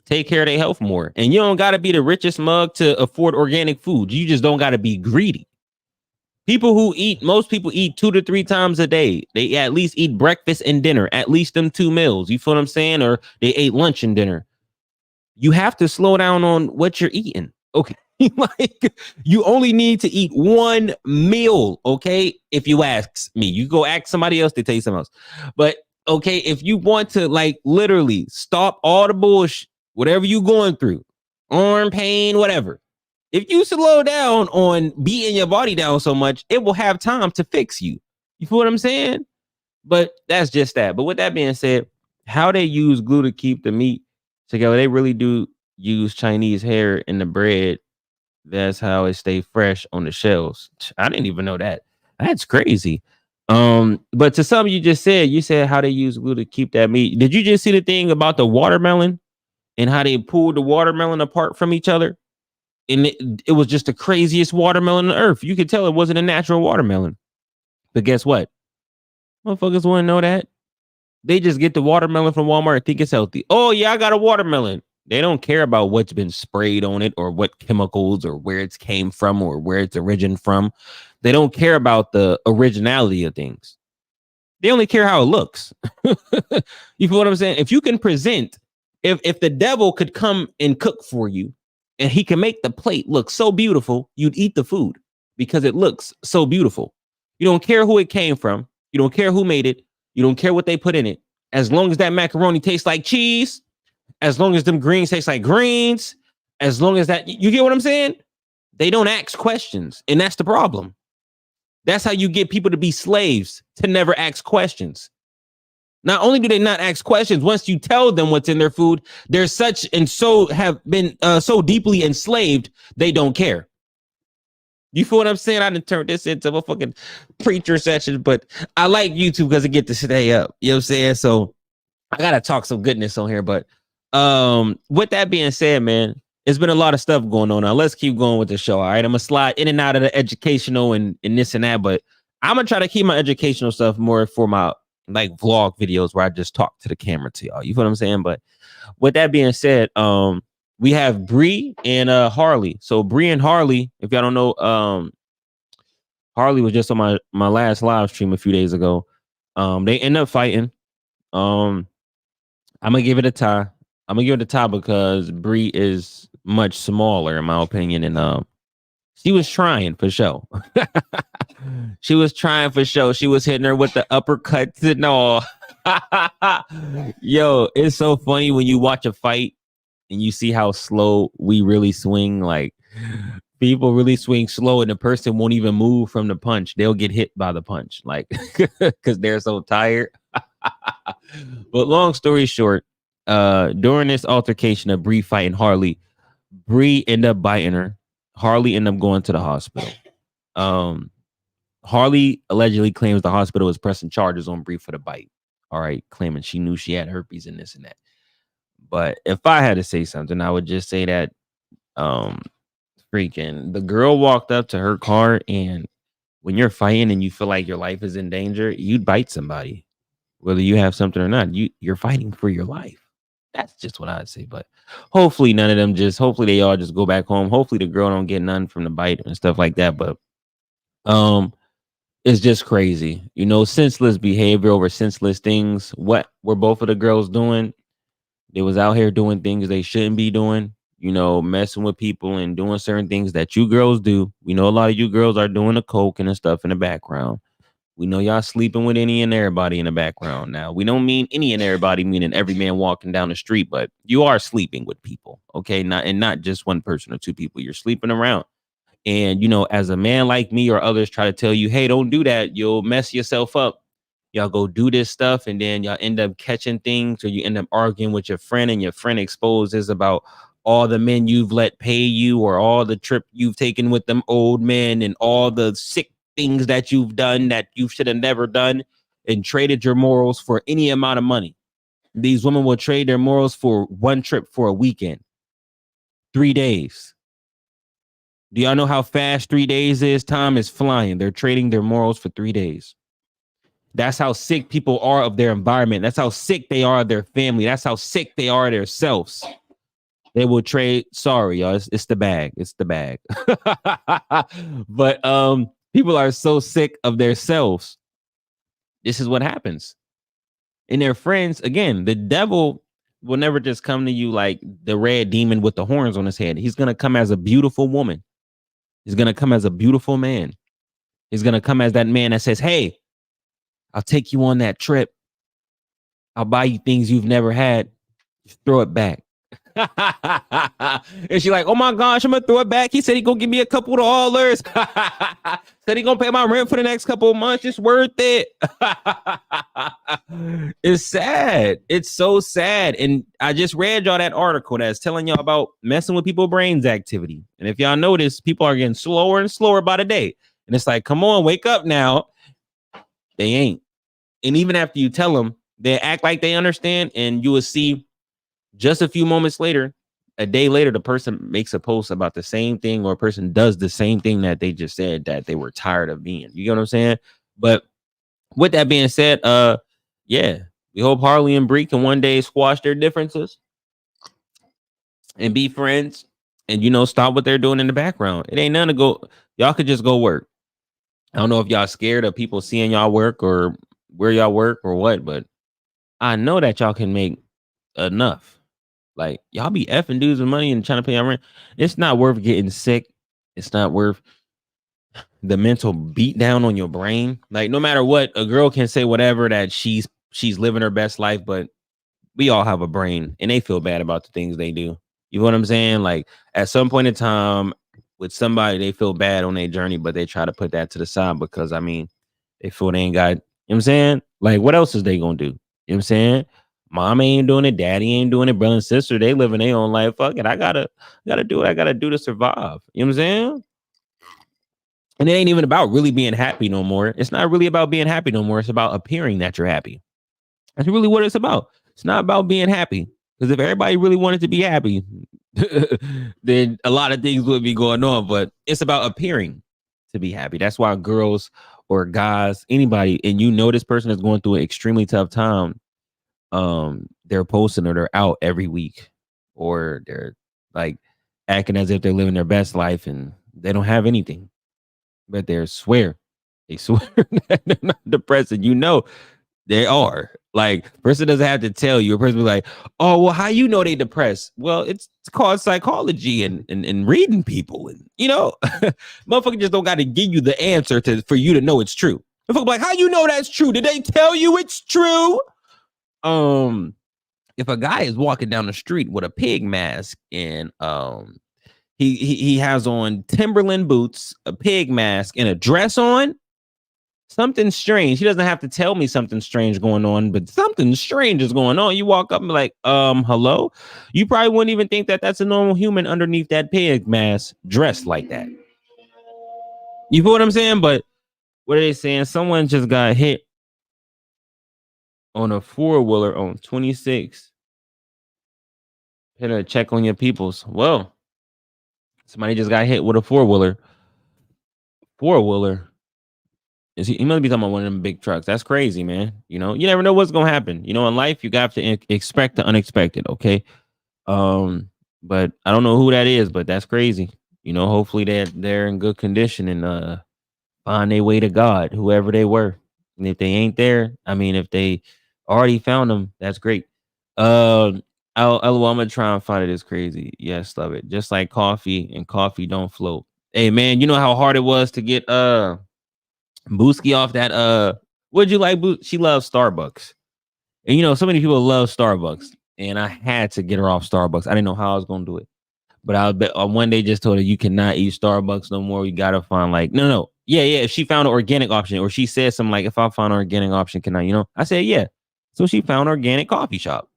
take care of their health more. And you don't got to be the richest mug to afford organic food. You just don't got to be greedy. Most people eat 2 to 3 times a day. They at least eat breakfast and dinner, at least them 2 meals. You feel what I'm saying? Or they ate lunch and dinner. You have to slow down on what you're eating. Okay. Like, you only need to eat 1 meal. Okay. If you ask me, you go ask somebody else, they tell you something else. But okay, if you want to, like, literally stop all the bullshit, whatever you going through, arm pain, whatever. If you slow down on beating your body down so much, it will have time to fix you. You feel what I'm saying? But that's just that. But with that being said, how they use glue to keep the meat together, they really do use Chinese hair in the bread. That's how it stay fresh on the shelves. I didn't even know that. That's crazy. But to something you said how they use glue to keep that meat. Did you just see the thing about the watermelon and how they pulled the watermelon apart from each other? And it was just the craziest watermelon on earth. You could tell it wasn't a natural watermelon. But guess what? Motherfuckers want to know that. They just get the watermelon from Walmart and think it's healthy. Oh, yeah, I got a watermelon. They don't care about what's been sprayed on it or what chemicals or where it came from or where it's originated from. They don't care about the originality of things. They only care how it looks. You feel what I'm saying? If you can present, if the devil could come and cook for you and he can make the plate look so beautiful, you'd eat the food because it looks so beautiful. You don't care who it came from. You don't care who made it. You don't care what they put in it. As long as that macaroni tastes like cheese, as long as them greens taste like greens, as long as that, you get what I'm saying? They don't ask questions. And that's the problem. That's how you get people to be slaves, to never ask questions. Not only do they not ask questions, once you tell them what's in their food, they're such and so have been so deeply enslaved, they don't care. You feel what I'm saying? I didn't turn this into a fucking preacher session, but I like YouTube because I get to stay up. You know what I'm saying? So I gotta talk some goodness on here. But with that being said, man, it's been a lot of stuff going on. Now let's keep going with the show. All right, I'm gonna slide in and out of the educational and this and that, but I'm gonna try to keep my educational stuff more for my like vlog videos where I just talk to the camera to y'all. You feel what I'm saying? But with that being said, we have Bree and Harley. So Bree and Harley, if y'all don't know, Harley was just on my last live stream a few days ago. They end up fighting. I'm gonna give it a tie. I'm gonna give it a tie because Bree is much smaller, in my opinion, and she was trying for show. She was trying for show. She was hitting her with the uppercuts and all. Yo, it's so funny when you watch a fight and you see how slow we really swing. Like, people really swing slow and the person won't even move from the punch. They'll get hit by the punch, like, because they're so tired. But long story short, during this altercation of Bree fighting Harley, Bree ended up biting her. Harley ended up going to the hospital. Harley allegedly claims the hospital was pressing charges on Bree for the bite. All right, claiming she knew she had herpes and this and that. But if I had to say something, I would just say that freaking the girl walked up to her car, and when you're fighting and you feel like your life is in danger, you'd bite somebody, whether you have something or not. You're fighting for your life. That's just what I'd say. But hopefully hopefully they all just go back home. Hopefully the girl don't get none from the bite and stuff like that. But it's just crazy, senseless behavior over senseless things. What were both of the girls doing? They was out here doing things they shouldn't be doing, messing with people and doing certain things that you girls do. We know a lot of you girls are doing the coke and the stuff in the background. We know y'all sleeping with any and everybody in the background. Now, we don't mean any and everybody, meaning every man walking down the street, but you are sleeping with people, okay? Not just one person or two people. You're sleeping around. And, as a man like me or others try to tell you, hey, don't do that, you'll mess yourself up. Y'all go do this stuff, and then y'all end up catching things, or you end up arguing with your friend, and your friend exposes about all the men you've let pay you, or all the trip you've taken with them old men, and all the sick things that you've done that you should have never done, and traded your morals for any amount of money. These women will trade their morals for one trip for a weekend, 3 days. Do y'all know how fast 3 days is? Time is flying. They're trading their morals for 3 days. That's how sick people are of their environment. That's how sick they are of their family. That's how sick they are of themselves. They will trade. Sorry, y'all. It's the bag. It's the bag. But people are so sick of themselves. This is what happens. And their friends, again, the devil will never just come to you like the red demon with the horns on his head. He's going to come as a beautiful woman. He's going to come as a beautiful man. He's going to come as that man that says, hey, I'll take you on that trip. I'll buy you things you've never had. Just throw it back. And she's like, oh my gosh, I'm gonna throw it back. He said he gonna give me a couple of dollars. Said he gonna pay my rent for the next couple of months. It's worth it. It's sad. It's so sad. And I just read y'all that article that's telling y'all about messing with people's brains activity. And if y'all notice, people are getting slower and slower by the day. And it's like, come on, wake up now. They ain't. And even after you tell them, they act like they understand, and you will see just a few moments later, a day later, the person makes a post about the same thing, or a person does the same thing that they just said that they were tired of being. You get what I'm saying? But with that being said, yeah, we hope Harley and Bree can one day squash their differences and be friends, and, you know, stop what they're doing in the background. It ain't none to go. Y'all could just go work. I don't know if y'all scared of people seeing y'all work or where y'all work or what, but I know that y'all can make enough. Like, y'all be effing dudes with money and trying to pay your rent. It's not worth getting sick. It's not worth the mental beat down on your brain. Like, no matter what, a girl can say whatever, that she's living her best life, but we all have a brain, and they feel bad about the things they do. You know what I'm saying? Like, at some point in time with somebody, they feel bad on their journey, but they try to put that to the side because, I mean, they feel they ain't got, you know what I'm saying? Like, what else is they gonna do? You know what I'm saying? Mom ain't doing it, daddy ain't doing it, brother and sister, they living their own life. Fuck it. I gotta do what I gotta do to survive. You know what I'm saying? And it ain't even about really being happy no more. It's not really about being happy no more. It's about appearing that you're happy. That's really what it's about. It's not about being happy. Because if everybody really wanted to be happy, then a lot of things would be going on. But it's about appearing to be happy. That's why girls or guys, anybody, and you know this person is going through an extremely tough time, they're posting or they're out every week, or they're like acting as if they're living their best life and they don't have anything, but they swear that they're not depressed, and you know they are. Like, person doesn't have to tell you. A person be like, oh, well, how you know they depressed? Well, it's called psychology and reading people, and, you know, motherfucker just don't got to give you the answer for you to know it's true. Motherfucker like, how you know that's true? Did they tell you it's true? If a guy is walking down the street with a pig mask and he has on Timberland boots, a pig mask, and a dress on, something strange. He doesn't have to tell me something strange going on, but something strange is going on. You walk up and be like, hello? You probably wouldn't even think that that's a normal human underneath that pig mask dressed like that. You feel what I'm saying? But what are they saying? Someone just got hit on a four-wheeler on 26. Hit a check on your peoples. Well, somebody just got hit with a four-wheeler. Four-wheeler. He must be talking about one of them big trucks. That's crazy, man. You know, you never know what's gonna happen. You know, in life, you got to expect the unexpected. Okay. But I don't know who that is, but that's crazy. You know, hopefully they're in good condition and find their way to God, whoever they were. And if they ain't there, I mean, if they already found them, that's great. I'm gonna try and find it. It's crazy. Yes, love it. Just like coffee, and coffee don't float. Hey, man, you know how hard it was to get Booski off that would you like she loves Starbucks, and you know so many people love Starbucks, and I had to get her off Starbucks. I didn't know how I was gonna do it, but I bet one day just told her, you cannot eat Starbucks no more. You gotta find, like, no, Yeah, if she found an organic option, or she said something like, if I found an organic option, can I, I said, yeah. So she found an organic coffee shop,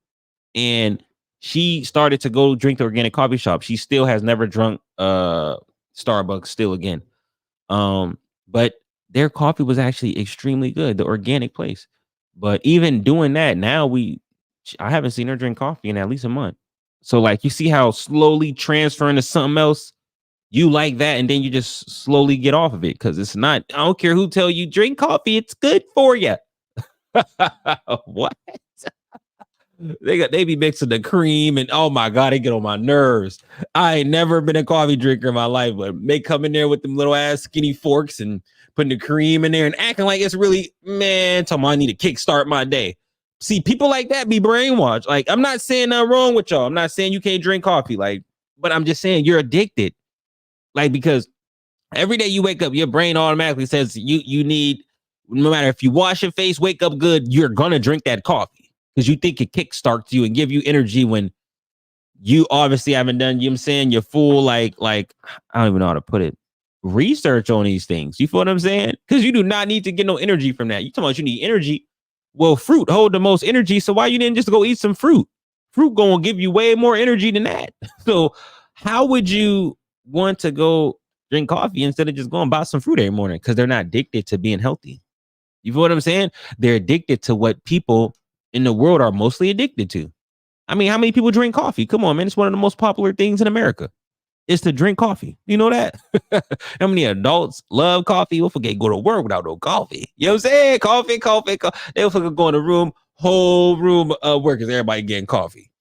and she started to go drink the organic coffee shop. She still has never drunk Starbucks still again. But their coffee was actually extremely good, the organic place. But even doing that, now I haven't seen her drink coffee in at least a month. So like, you see how slowly transferring to something else, you like that, and then you just slowly get off of it, because it's not, I don't care who tell you drink coffee, it's good for you. What? They be mixing the cream, and oh my god, they get on my nerves. I ain't never been a coffee drinker in my life, but they come in there with them little ass skinny forks and putting the cream in there and acting like it's really, man, talking about I need to kickstart my day. See, people like that be brainwashed. Like, I'm not saying nothing wrong with y'all. I'm not saying you can't drink coffee, like, but I'm just saying you're addicted. Like, because every day you wake up, your brain automatically says you need, no matter if you wash your face, wake up good, you're gonna drink that coffee, because you think it kickstarts you and give you energy when you obviously haven't done, you know what I'm saying, your full like I don't even know how to put it, research on these things. You feel what I'm saying? Because you do not need to get no energy from that. You talking about you need energy. Well, fruit hold the most energy, so why you didn't just go eat some fruit? Fruit gonna give you way more energy than that. So how would you want to go drink coffee instead of just going buy some fruit every morning? Because they're not addicted to being healthy. You feel what I'm saying? They're addicted to what people in the world are mostly addicted to. I mean, how many people drink coffee? Come on, man. It's one of the most popular things in America. Is to drink coffee. You know that? How many adults love coffee? We'll forget go to work without no coffee. You know what I'm saying? Coffee. They'll forget go in the room, whole room of workers, everybody getting coffee.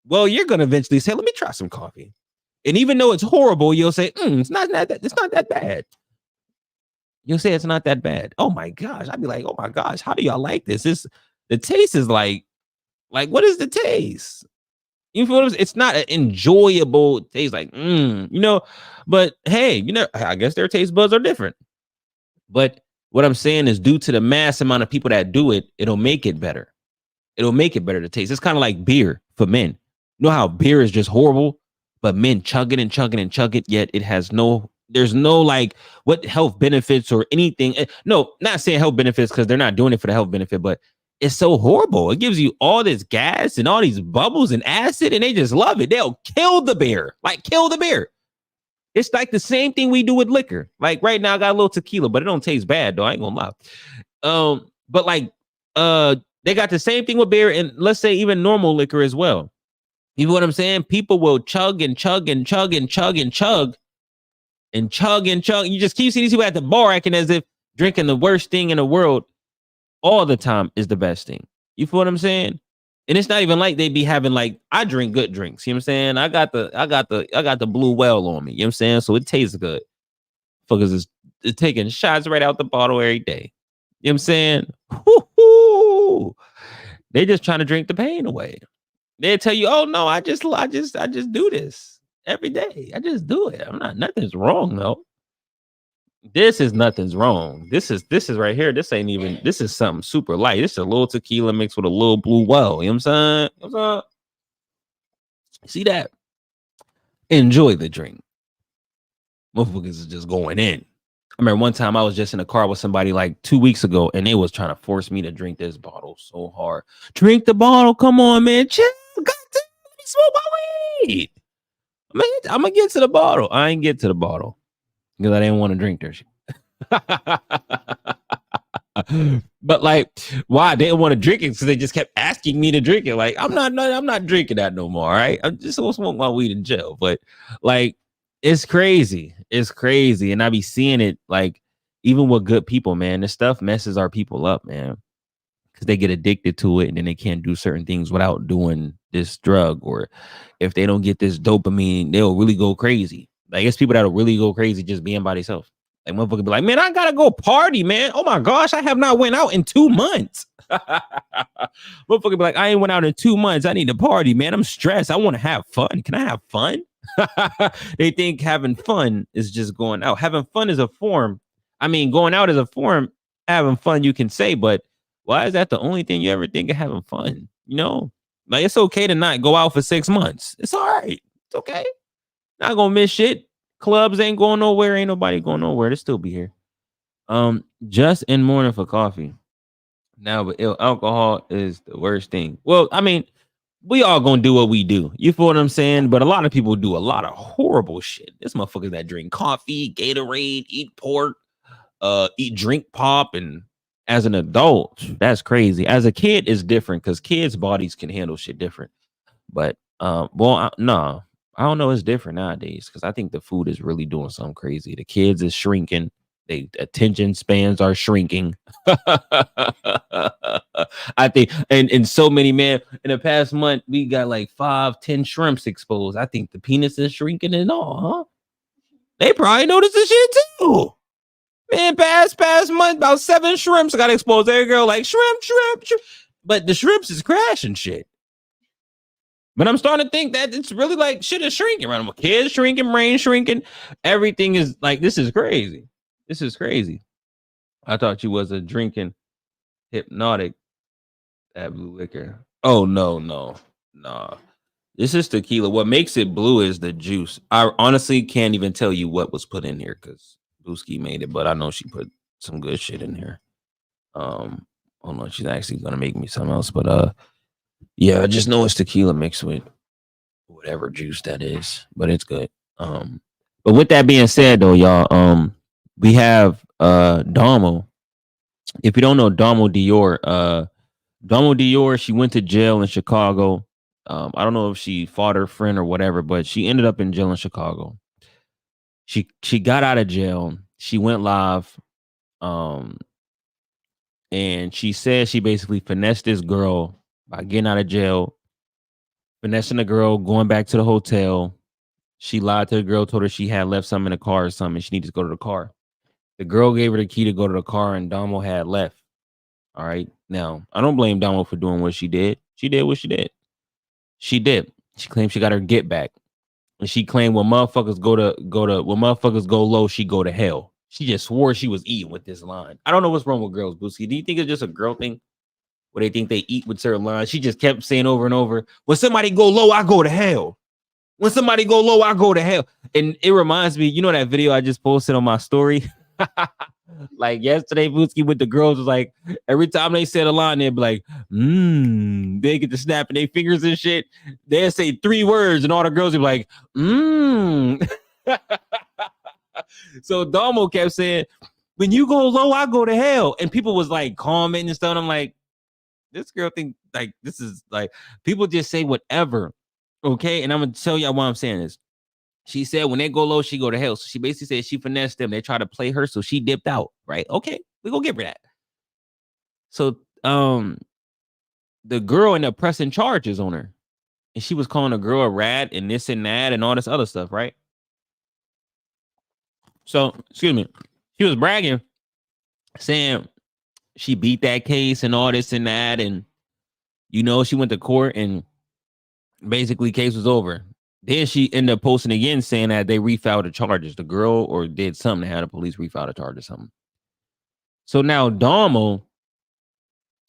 Well, you're gonna eventually say, let me try some coffee. And even though it's horrible, you'll say, it's not that bad. You'll say it's not that bad. Oh my gosh. I'd be like, oh my gosh, how do y'all like this? The taste is like, what is the taste? You feel what I'm saying? It's not an enjoyable taste, like, but hey, I guess their taste buds are different. But what I'm saying is, due to the mass amount of people that do it, it'll make it better. It'll make it better to taste. It's kind of like beer for men. You know how beer is just horrible, but men chug it and chug it and chug it, yet there's no like what health benefits or anything. No, not saying health benefits, because they're not doing it for the health benefit, but it's so horrible. It gives you all this gas and all these bubbles and acid, and they just love it. They'll kill the beer. It's like the same thing we do with liquor. Like right now, I got a little tequila, but it don't taste bad though. I ain't gonna lie. But like, they got the same thing with beer, and let's say even normal liquor as well. You know what I'm saying? People will chug and chug and chug and chug and chug and chug and chug. You just keep seeing these people at the bar acting as if drinking the worst thing in the world all the time is the best thing. You feel what I'm saying? And it's not even like they be having, like, I drink good drinks. You know what I'm saying? I got the blue well on me. You know what I'm saying? So it tastes good. Fuckers is taking shots right out the bottle every day. You know what I'm saying? Woo-hoo! They just trying to drink the pain away. They tell you, oh no, I just do this every day. I just do it. Nothing's wrong though. Nothing's wrong. This is right here. This is something super light. This is a little tequila mixed with a little blue well. You know what I'm saying? See that? Enjoy the drink. Motherfuckers is just going in. I remember one time I was just in a car with somebody like 2 weeks ago, and they was trying to force me to drink this bottle so hard. Drink the bottle. Come on, man. Chill. Got to smoke my weed. I'm gonna get to the bottle. I ain't get to the bottle because I didn't want to drink their shit. But like, why they didn't want to drink it? Because they just kept asking me to drink it. Like, I'm not drinking that no more. All right, I'm just gonna smoke my weed in jail. But like, it's crazy. It's crazy, and I be seeing it like even with good people, man. This stuff messes our people up, man, because they get addicted to it, and then they can't do certain things without doing this drug, or if they don't get this dopamine, they'll really go crazy. Like, it's people that'll really go crazy just being by themselves. Like, motherfucker be like, man, I gotta go party, man. Oh my gosh, I have not went out in 2 months. Motherfucker be like, I ain't went out in 2 months. I need to party, man. I'm stressed. I want to have fun. Can I have fun? They think having fun is just going out. Having fun is a form. I mean, going out is a form. Having fun, you can say, but why is that the only thing you ever think of having fun? You know, like, it's okay to not go out for 6 months. It's all right. It's okay. Not gonna miss shit. Clubs ain't going nowhere. Ain't nobody going nowhere. They still be here. Just in morning for coffee. Now, but alcohol is the worst thing. Well, I mean, we all gonna do what we do. You feel what I'm saying? But a lot of people do a lot of horrible shit. This motherfuckers that drink coffee, Gatorade, eat pork, drink pop, and as an adult, that's crazy. As a kid, it's different because kids' bodies can handle shit different. But no, I don't know. It's different nowadays because I think the food is really doing something crazy. The kids is shrinking. They attention spans are shrinking. I think, and so many, man, in the past month we got like 5-10 shrimps exposed. I think the penis is shrinking and all, huh? They probably noticed the shit too. Man, past month, about 7 shrimps got exposed. Every girl like shrimp. But the shrimps is crashing shit. But I'm starting to think that it's really like shit is shrinking around them. Kids shrinking, brain shrinking. Everything is like, this is crazy. This is crazy. I thought you was a drinking hypnotic that blue liquor. Oh, no. This is tequila. What makes it blue is the juice. I honestly can't even tell you what was put in here because Booski made it, but I know she put some good shit in here. I don't know if she's actually gonna make me something else, but yeah, I just know it's tequila mixed with whatever juice that is, but it's good. But with that being said though, y'all, we have Damo. If you don't know Damo Dior, she went to jail in Chicago. I don't know if she fought her friend or whatever, but she ended up in jail in Chicago. She got out of jail. She went live. And she said she basically finessed this girl by getting out of jail, finessing the girl, going back to the hotel. She lied to the girl, told her she had left something in the car or something. She needed to go to the car. The girl gave her the key to go to the car, and Damo had left. All right. Now, I don't blame Damo for doing what she did. She did what she did. She did. She claimed she got her get back. And she claimed when motherfuckers when motherfuckers go low, she go to hell. She just swore she was eating with this line. I don't know what's wrong with girls, Booski. Do you think it's just a girl thing? Where they think they eat with certain lines? She just kept saying over and over, when somebody go low, I go to hell. When somebody go low, I go to hell. And it reminds me, you know that video I just posted on my story? Like yesterday, Booski with the girls was like, every time they said a line, they'd be like, they get to snapping their fingers and shit. They'd say 3 words, and all the girls would be like, So Damo kept saying, when you go low, I go to hell. And people was like commenting and stuff. And I'm like, this girl think like this is like, people just say whatever. Okay. And I'm gonna tell y'all why I'm saying this. She said when they go low, she go to hell. So she basically said she finessed them. They tried to play her, so she dipped out. Right? Okay, we gonna give her that. So the girl ended up pressing charges on her, and she was calling the girl a rat and this and that and all this other stuff. Right? So excuse me, she was bragging, saying she beat that case and all this and that, and she went to court and basically case was over. Then she ended up posting again saying that they refiled the charges. The girl or did something that had the police refile the charge or something. So now Damo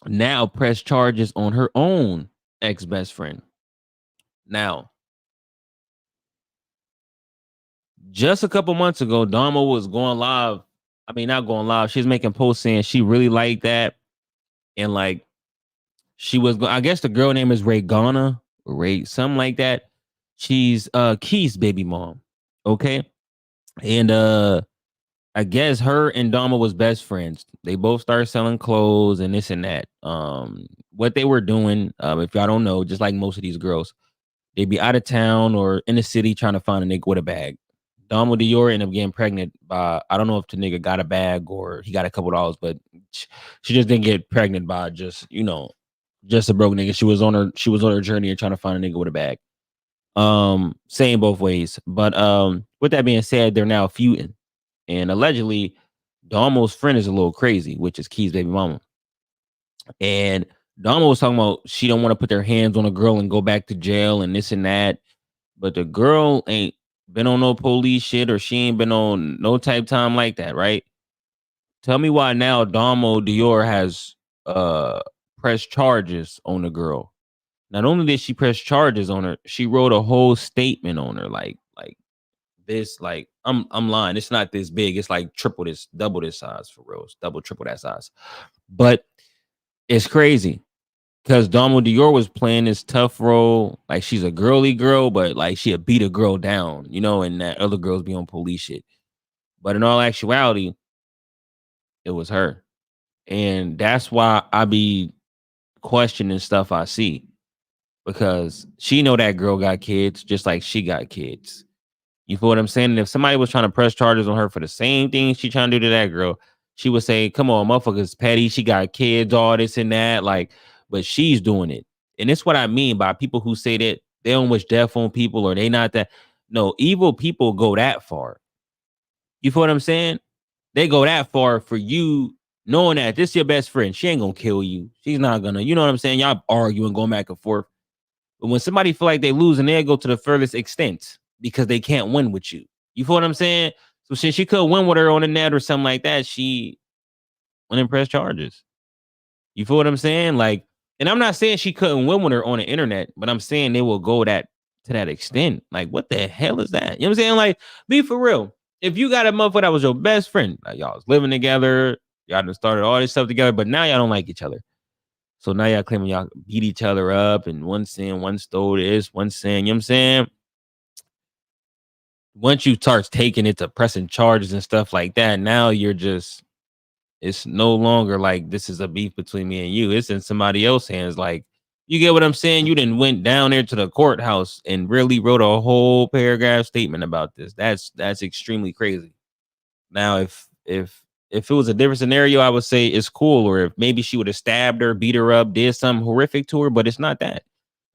now pressed charges on her own ex-best friend. Now, just a couple months ago, Damo was going live. I mean, not going live. She was making posts saying she really liked that. And like, she was, I guess the girl name is Ray-Gana or Ray, something like that. She's Keith's baby mom. Okay. And I guess her and Dama was best friends. They both started selling clothes and this and that. What they were doing, if y'all don't know, just like most of these girls, they'd be out of town or in the city trying to find a nigga with a bag. Dama Dior ended up getting pregnant by, I don't know if the nigga got a bag or he got a couple dollars, but she just didn't get pregnant by just a broke nigga. She was on her journey and trying to find a nigga with a bag. Saying both ways. But with that being said, they're now feuding. And allegedly, Damo's friend is a little crazy, which is Key's baby mama. And Damo was talking about she don't want to put their hands on a girl and go back to jail and this and that. But the girl ain't been on no police shit or she ain't been on no type time like that, right? Tell me why now Damo Dior has pressed charges on the girl. Not only did she press charges on her, she wrote a whole statement on her, like this. Like I'm lying. It's not this big. It's like triple this, double this size for real. It's double, triple that size. But it's crazy because Damo Dior was playing this tough role. Like she's a girly girl, but like she'll beat a girl down, you know, and that other girls be on police shit. But in all actuality, it was her. And that's why I be questioning stuff I see. Because she know that girl got kids just like she got kids. You feel what I'm saying? And if somebody was trying to press charges on her for the same thing she trying to do to that girl, she would say, come on, motherfucker's petty. She got kids, all this and that. Like, but she's doing it. And it's what I mean by people who say that they don't wish death on people or they not that. No, evil people go that far. You feel what I'm saying? They go that far for you knowing that this is your best friend. She ain't gonna kill you. She's not gonna, you know what I'm saying? Y'all arguing, going back and forth. But when somebody feel like they losing, they go to the furthest extent because they can't win with you. You feel what I'm saying? So since she could win with her on the net or something like that, she went and pressed charges. You feel what I'm saying? Like, and I'm not saying she couldn't win with her on the internet, but I'm saying they will go that to that extent. Like, what the hell is that? You know what I'm saying? Like, be for real. If you got a motherfucker that was your best friend, like y'all was living together, y'all done started all this stuff together, but now y'all don't like each other. So now y'all claiming y'all beat each other up and one saying one stole this, one saying, you know what I'm saying? Once you start taking it to pressing charges and stuff like that, now you're just, it's no longer like this is a beef between me and you. It's in somebody else's hands. Like, you get what I'm saying? You didn't went down there to the courthouse and really wrote a whole paragraph statement about this. That's extremely crazy. Now, if it was a different scenario, I would say it's cool. Or if maybe she would have stabbed her, beat her up, did something horrific to her, but it's not that.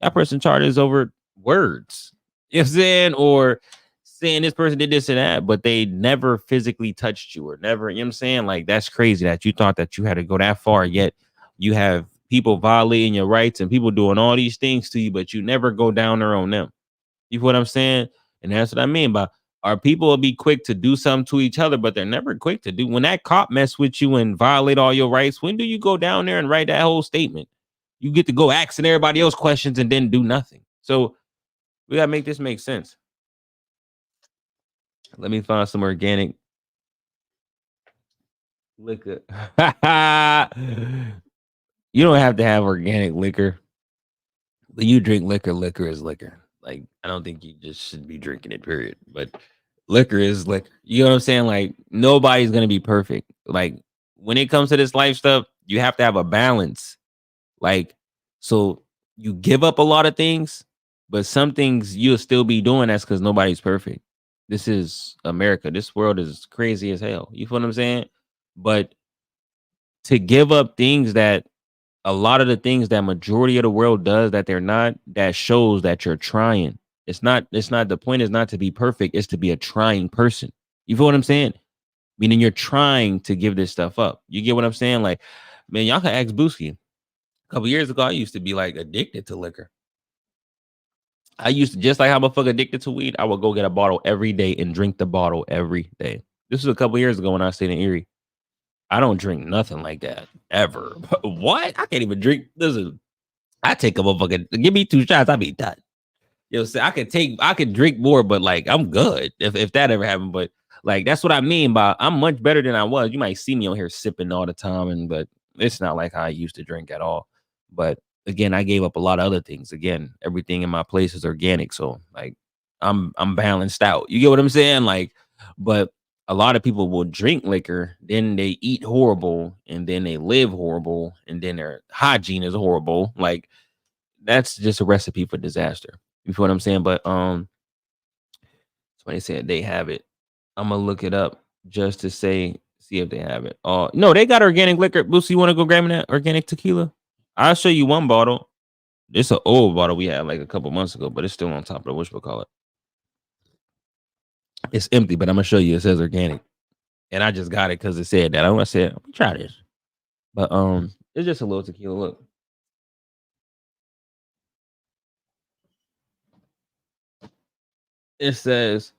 That person charges over words. You know what I'm saying? Or saying this person did this and that, but they never physically touched you or never, you know what I'm saying? Like, that's crazy that you thought that you had to go that far, yet you have people violating your rights and people doing all these things to you, but you never go down there on them. You know what I'm saying? And that's what I mean by our people will be quick to do something to each other, but they're never quick to do when that cop mess with you and violate all your rights. When do you go down there and write that whole statement? You get to go asking everybody else questions and then do nothing. So we gotta make this make sense. Let me find some organic liquor. You don't have to have organic liquor. When you drink liquor, liquor is liquor. Like, I don't think you just should be drinking it, period. But liquor is liquor. You know what I'm saying? Like, nobody's gonna be perfect. Like, when it comes to this life stuff, you have to have a balance. Like, so you give up a lot of things, but some things you'll still be doing. That's because nobody's perfect. This is America. This world is crazy as hell. You feel what I'm saying? But to give up things that a lot of the things that majority of the world does that they're not, that shows that you're trying. It's not the point is not to be perfect, it's to be a trying person. You feel what I'm saying? Meaning you're trying to give this stuff up. You get what I'm saying? Like, man, y'all can ask Booski. A couple years ago, I used to be like addicted to liquor. I used to, just like how I'm a fuck addicted to weed, I would go get a bottle every day and drink the bottle every day. This was a couple years ago when I stayed in Erie. I don't drink nothing like that ever. What? I can't even drink. Listen, I take a motherfucking, give me 2 shots, I'll be done. You know, so I could drink more, but like I'm good if that ever happened. But like that's what I mean by I'm much better than I was. You might see me on here sipping all the time, but it's not like how I used to drink at all. But again, I gave up a lot of other things. Again, everything in my place is organic, so like I'm balanced out. You get what I'm saying? Like, but a lot of people will drink liquor, then they eat horrible, and then they live horrible, and then their hygiene is horrible. Like, that's just a recipe for disaster. You feel what I'm saying? But somebody said they have it. I'm gonna look it up just to see if they have it. Oh no, they got organic liquor. Boosie, you want to go grab me that organic tequila? I'll show you one bottle. It's an old bottle we had like a couple months ago, but it's still on top of the whatchamacallit. It's empty, but I'm gonna show you. It says organic, and I just got it because it said that. I want to say, let me try this. But it's just a little tequila. Look, it says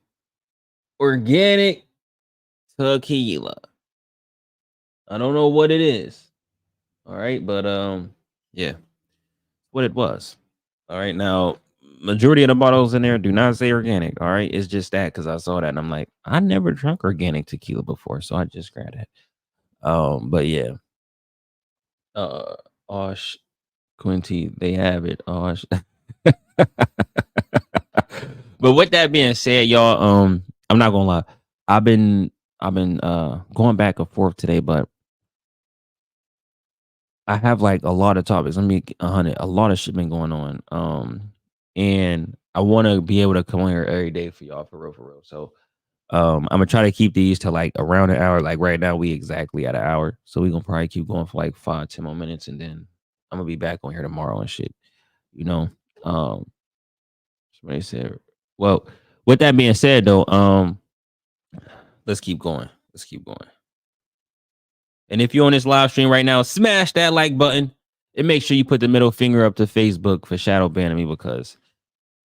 organic tequila. I don't know what it is. All right, but yeah, what it was. All right, now majority of the bottles in there do not say organic. All right, it's just that because I saw that and I'm like, I never drunk organic tequila before, so I just grabbed it. But yeah, Osh Quinty, they have it. Osh. But with that being said, y'all, I'm not gonna lie. I've been going back and forth today, but I have like a lot of topics. Let me 100. A lot of shit been going on. And I want to be able to come on here every day for y'all for real, for real. So I'm gonna try to keep these to like around an hour. Like right now, we exactly at an hour. So we're gonna probably keep going for like 5, 10 more minutes, and then I'm gonna be back on here tomorrow and shit. You know. Um somebody said, well, with that being said though, let's keep going. Let's keep going. And if you're on this live stream right now, smash that like button and make sure you put the middle finger up to Facebook for shadow banning me because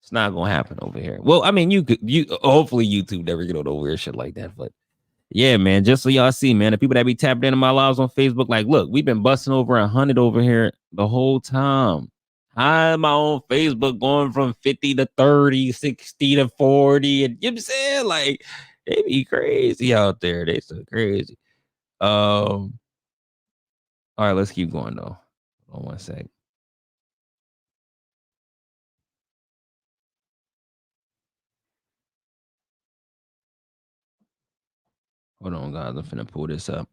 it's not gonna happen over here. Well, I mean, you hopefully YouTube never get on no weird shit like that. But yeah, man, just so y'all see, man, the people that be tapped into my lives on Facebook, like, look, we've been busting over 100 over here the whole time. I'm on Facebook going from 50 to 30, 60 to 40, and you know what I'm saying? Like, they be crazy out there. They so crazy. All right, let's keep going though. Hold on one sec. Hold on, guys. I'm finna pull this up.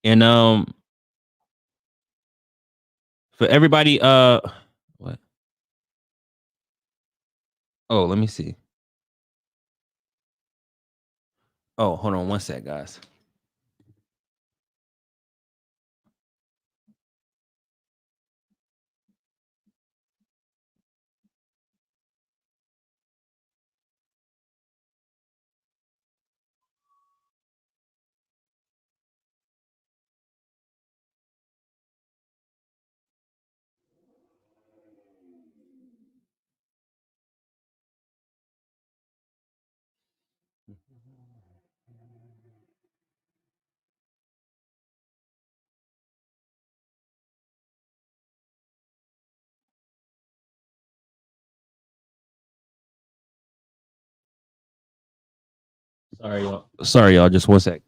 And for everybody, what? Oh, let me see. Oh, hold on one sec, guys. Sorry, y'all. Sorry, y'all. Just one sec.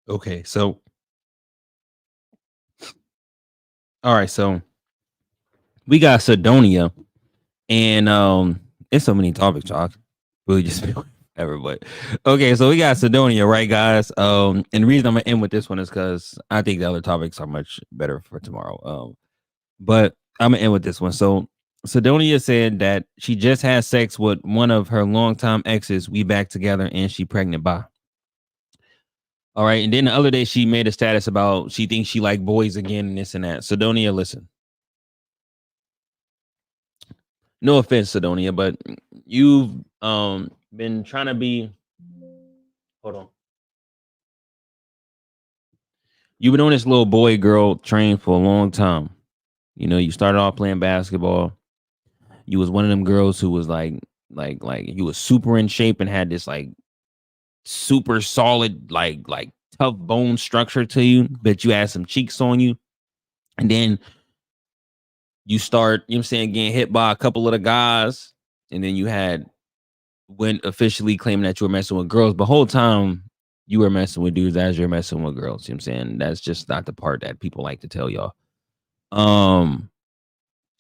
Okay, so all right, so we got Sidonia, and it's so many topics, y'all. Really just ever, but okay, so we got Sidonia, right, guys? And the reason I'm gonna end with this one is because I think the other topics are much better for tomorrow. But I'm gonna end with this one. So Sidonia said that she just had sex with one of her longtime exes. We back together, and she pregnant by. All right, and then the other day she made a status about she thinks she like boys again and this and that. Sidonia, listen. No offense, Sidonia, but you've been trying to be. Hold on. You've been on this little boy girl train for a long time. You know, you started off playing basketball. You was one of them girls who was like you was super in shape and had this like super solid like tough bone structure to you, but you had some cheeks on you. And then you start, you know what I'm saying, getting hit by a couple of the guys, and then you had went officially claiming that you were messing with girls, but whole time you were messing with dudes as you're messing with girls. You know what I'm saying? That's just not the part that people like to tell y'all.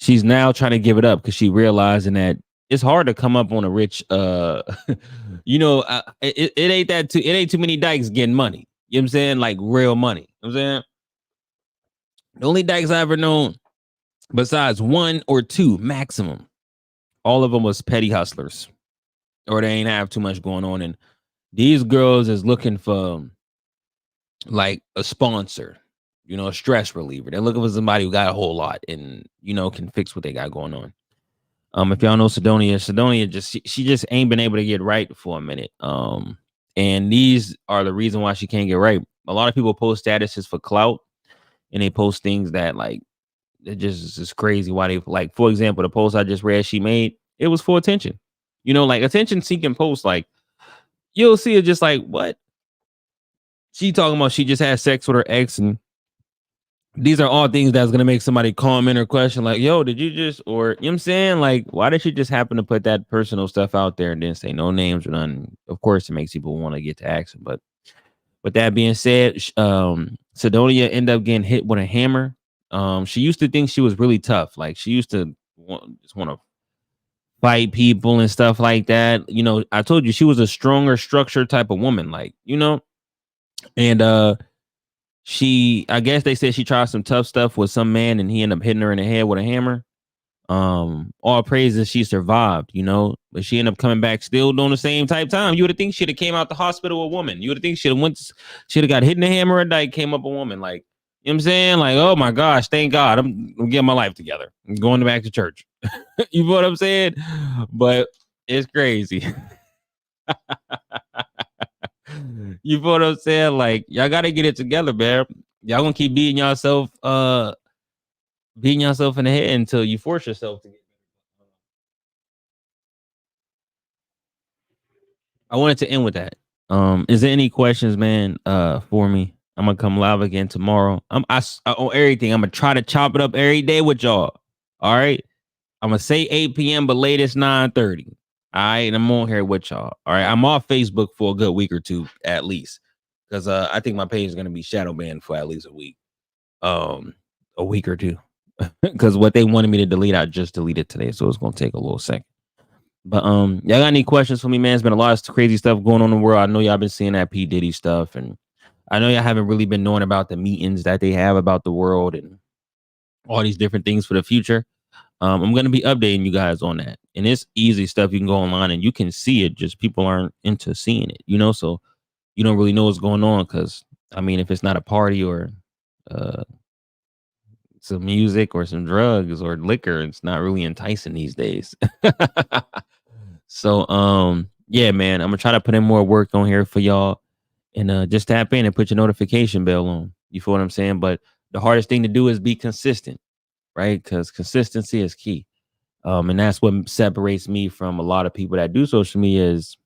She's now trying to give it up because she realizing that it's hard to come up on a rich you know, it ain't that too, it ain't too many dykes getting money. You know what I'm saying? Like real money. You know what I'm saying? The only dykes I ever known, besides one or two maximum, all of them was petty hustlers. Or they ain't have too much going on. And these girls is looking for like a sponsor. a stress reliever. They're looking for somebody who got a whole lot and can fix what they got going on. If y'all know Sidonia just she just ain't been able to get right for a minute. And these are the reason why she can't get right. A lot of people post statuses for clout, and they post things that like it just is crazy. Why they like, for example, the post I just read she made, it was for attention. Like attention seeking posts. Like you'll see it just like what she talking about. She just had sex with her ex, and these are all things that's gonna make somebody comment or question, like, yo, did you just, or you know what I'm saying? Like, why did she just happen to put that personal stuff out there and then say no names or none? Of course, it makes people want to get to action. But with that being said, Sidonia ended up getting hit with a hammer. She used to think she was really tough. Like she used to just want to fight people and stuff like that. I told you she was a stronger, structured type of woman, like, and I guess they said she tried some tough stuff with some man and he ended up hitting her in the head with a hammer. All praises she survived, but she ended up coming back still doing the same type time. You would have think she'd have came out the hospital a woman. You would have think she'd have got hit in the hammer and like came up a woman. Like, you know what I'm saying? Like, oh my gosh, thank God I'm getting my life together. I'm going back to church. You know what I'm saying? But it's crazy. You know what I'm saying? Like, y'all gotta get it together, man. Y'all gonna keep beating yourself in the head until you force yourself to get. I wanted to end with that. Is there any questions, man? For me, I'm gonna come live again tomorrow. On everything. I'm gonna try to chop it up every day with y'all. All right. I'm gonna say 8 p.m. but latest 9:30. All right, and I'm on here with y'all. All right, I'm off Facebook for a good week or two at least, because I think my page is gonna be shadow banned for at least a week. A week or two, because what they wanted me to delete, I just deleted today, so it's gonna take a little second. But y'all got any questions for me, man? It's been a lot of crazy stuff going on in the world. I know y'all been seeing that P Diddy stuff, and I know y'all haven't really been knowing about the meetings that they have about the world and all these different things for the future. I'm going to be updating you guys on that. And it's easy stuff. You can go online and you can see it. Just people aren't into seeing it, so you don't really know what's going on. Because, I mean, if it's not a party or some music or some drugs or liquor, it's not really enticing these days. So, yeah, man, I'm going to try to put in more work on here for y'all. And just tap in and put your notification bell on. You feel what I'm saying? But the hardest thing to do is be consistent, right? Because consistency is key. And that's what separates me from a lot of people that do social media is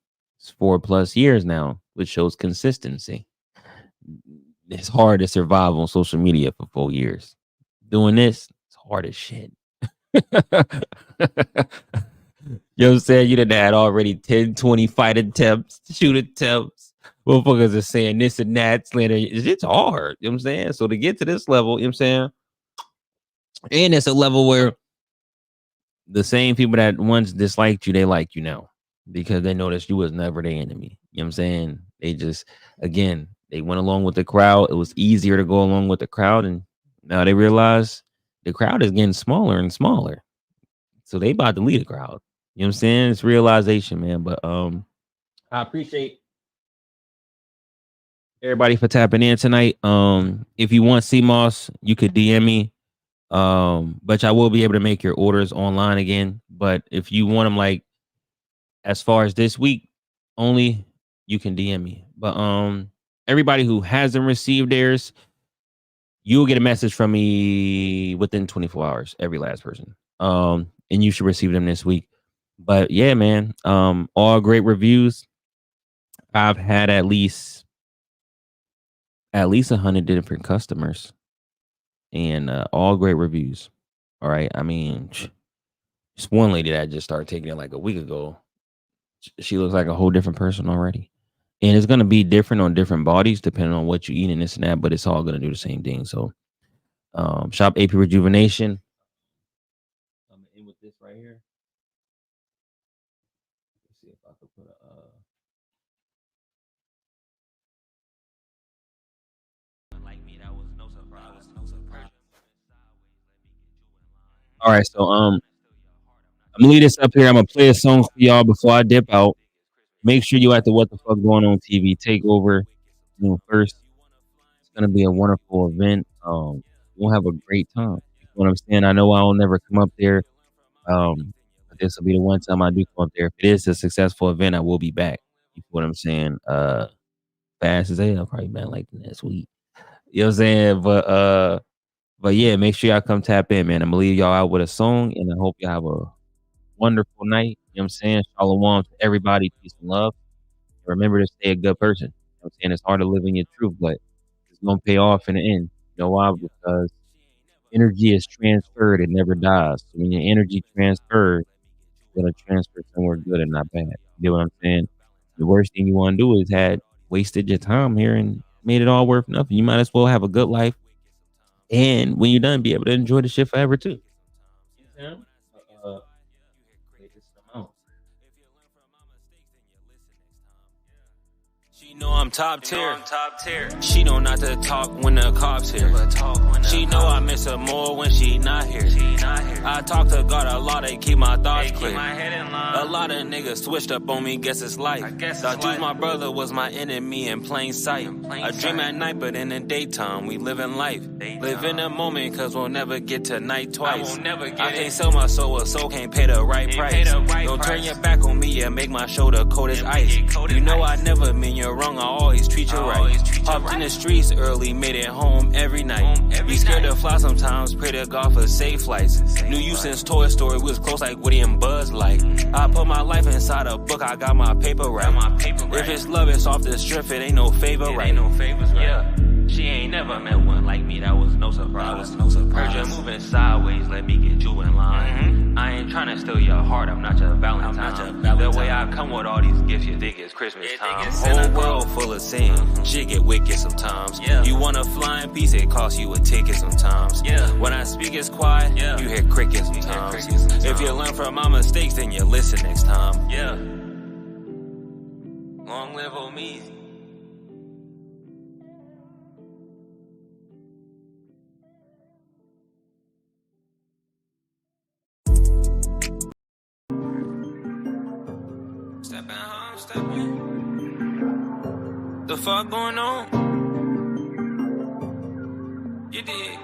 4+ years now, which shows consistency. It's hard to survive on social media for 4 years. Doing this, it's hard as shit. You know what I'm saying? You done had already 10, 20 fight attempts, shoot attempts. Motherfuckers are saying this and that. It's hard. You know what I'm saying? So to get to this level, you know what I'm saying? And it's a level where the same people that once disliked you, they like you now because they noticed you was never the enemy. You know what I'm saying? They just, again, they went along with the crowd. It was easier to go along with the crowd. And now they realize the crowd is getting smaller and smaller. So they about to lead the crowd. You know what I'm saying? It's realization, man. But I appreciate everybody for tapping in tonight. If you want SEAMOSS, you could DM me. But I will be able to make your orders online again. But if you want them like as far as this week only, you can DM me. But everybody who hasn't received theirs, you'll get a message from me within 24 hours, every last person. And you should receive them this week. But yeah, man, all great reviews. I've had at least 100 different customers and all great reviews. All right. I mean, just one lady that just started taking it like a week ago. She looks like a whole different person already. And it's going to be different on different bodies depending on what you eat and this and that, but it's all going to do the same thing. So shop AP Rejuvenation. I'm going to end with this right here. Let's see if I can put a all right, so I'm gonna leave this up here. I'm gonna play a song for y'all before I dip out. Make sure you at the What the Fuck Going On TV takeover June 1st. It's gonna be a wonderful event. We'll have a great time. You know what I'm saying? I know I'll never come up there. But this will be the one time I do come up there. If it is a successful event, I will be back. You know what I'm saying? Fast as hell, probably back like next week. You know what I'm saying? But yeah, make sure y'all come tap in, man. I'm gonna leave y'all out with a song, and I hope y'all have a wonderful night. You know what I'm saying? Shalom to everybody, peace and love. And remember to stay a good person. You know what I'm saying? It's hard to live in your truth, but it's gonna pay off in the end. You know why? Because energy is transferred, it never dies. So when your energy transfers, it's gonna transfer somewhere good and not bad. You know what I'm saying? The worst thing you want to do is had wasted your time here and made it all worth nothing. You might as well have a good life, and when you're done, be able to enjoy the shit forever too. You know what I'm saying? Wait, this is the amount. She know I'm top tier. She know not to talk when the cops here. She know I miss her more when she not here. I talk to God a lot to keep my thoughts clear. A lot of niggas switched up on me, guess it's life. Thought you my brother was my enemy in plain sight. I dream at night, but in the daytime we live in life. Live in the moment, cause we'll never get to night twice. I can't sell my soul, a soul can't pay the right price. Don't turn your back on me and make my shoulder cold as ice. You know I never mean you're wrong, I always treat you right. Hopped in the streets early, made it home every night. Be scared to fly sometimes, pray to God for safe flights. Knew you since Toy Story, we was close like Woody and Buzz like. I put my life inside a book, I got my paper right. If it's love, it's off the strip, it ain't no favor right. Yeah. She ain't never met one like me, that was no surprise. Heard you moving sideways, let me get you in line. I ain't tryna steal your heart, I'm not your Valentine. The way I come with all these gifts, you think it's Christmas time. Whole world full of sin, shit get wicked sometimes. You want a flying piece, it costs you a ticket sometimes. When I speak it's quiet, you hear crickets sometimes. If you learn from my mistakes, then you listen next time. Long live old me. The fuck going on? You did.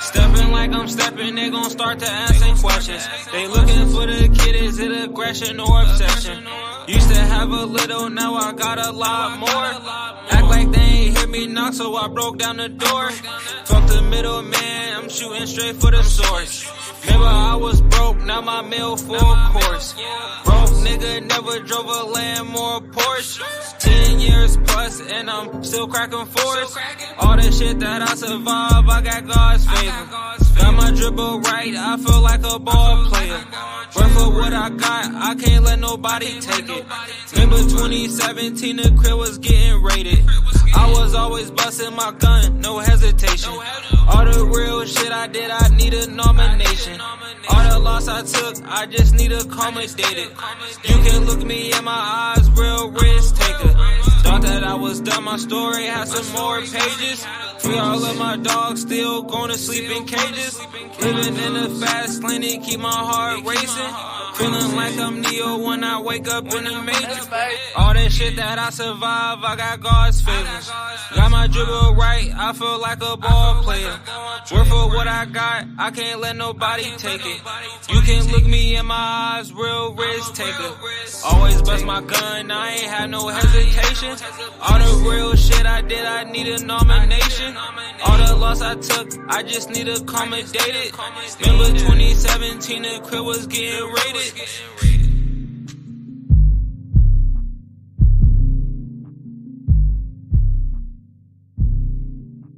Stepping like I'm stepping, they gon' start to asking questions. They looking for the kid, is it aggression or obsession? Used to have a little, now I got a lot more. Act like they ain't hear me knock, so I broke down the door. Fuck the middleman, I'm shooting straight for the source. Remember I was broke, now my meal full course. Broke nigga never drove a Lamb or a Porsche. 10 years plus and I'm still cracking fours. All the shit that I survive, I got God's favor. Got my dribble right, I feel like a ball player. Work for what I got, I can't let nobody take it. Remember 2017, the crib was getting raided. I was always busting my gun, no hesitation. All the real shit I did, I need a nomination. All the loss I took, I just need accommodated. You can look me in my eyes, real risk taker. Thought that I was done, my story has some more pages. Free all of my dogs, still going to sleep in cages. Living in the fast lane, it keep my heart racing. Feeling like I'm Neo when I wake up in the matrix. All that shit that I survive, I got God's favors. Got my dribble right, I feel like a ball player. Work for what I got, I can't let nobody take it. You can look me in my eyes, real risk taker. Always bust my gun, I ain't had no hesitation. All the real shit I did, I need a nomination. All the loss I took, I just need accommodated. Remember 2017, the crib was getting raided.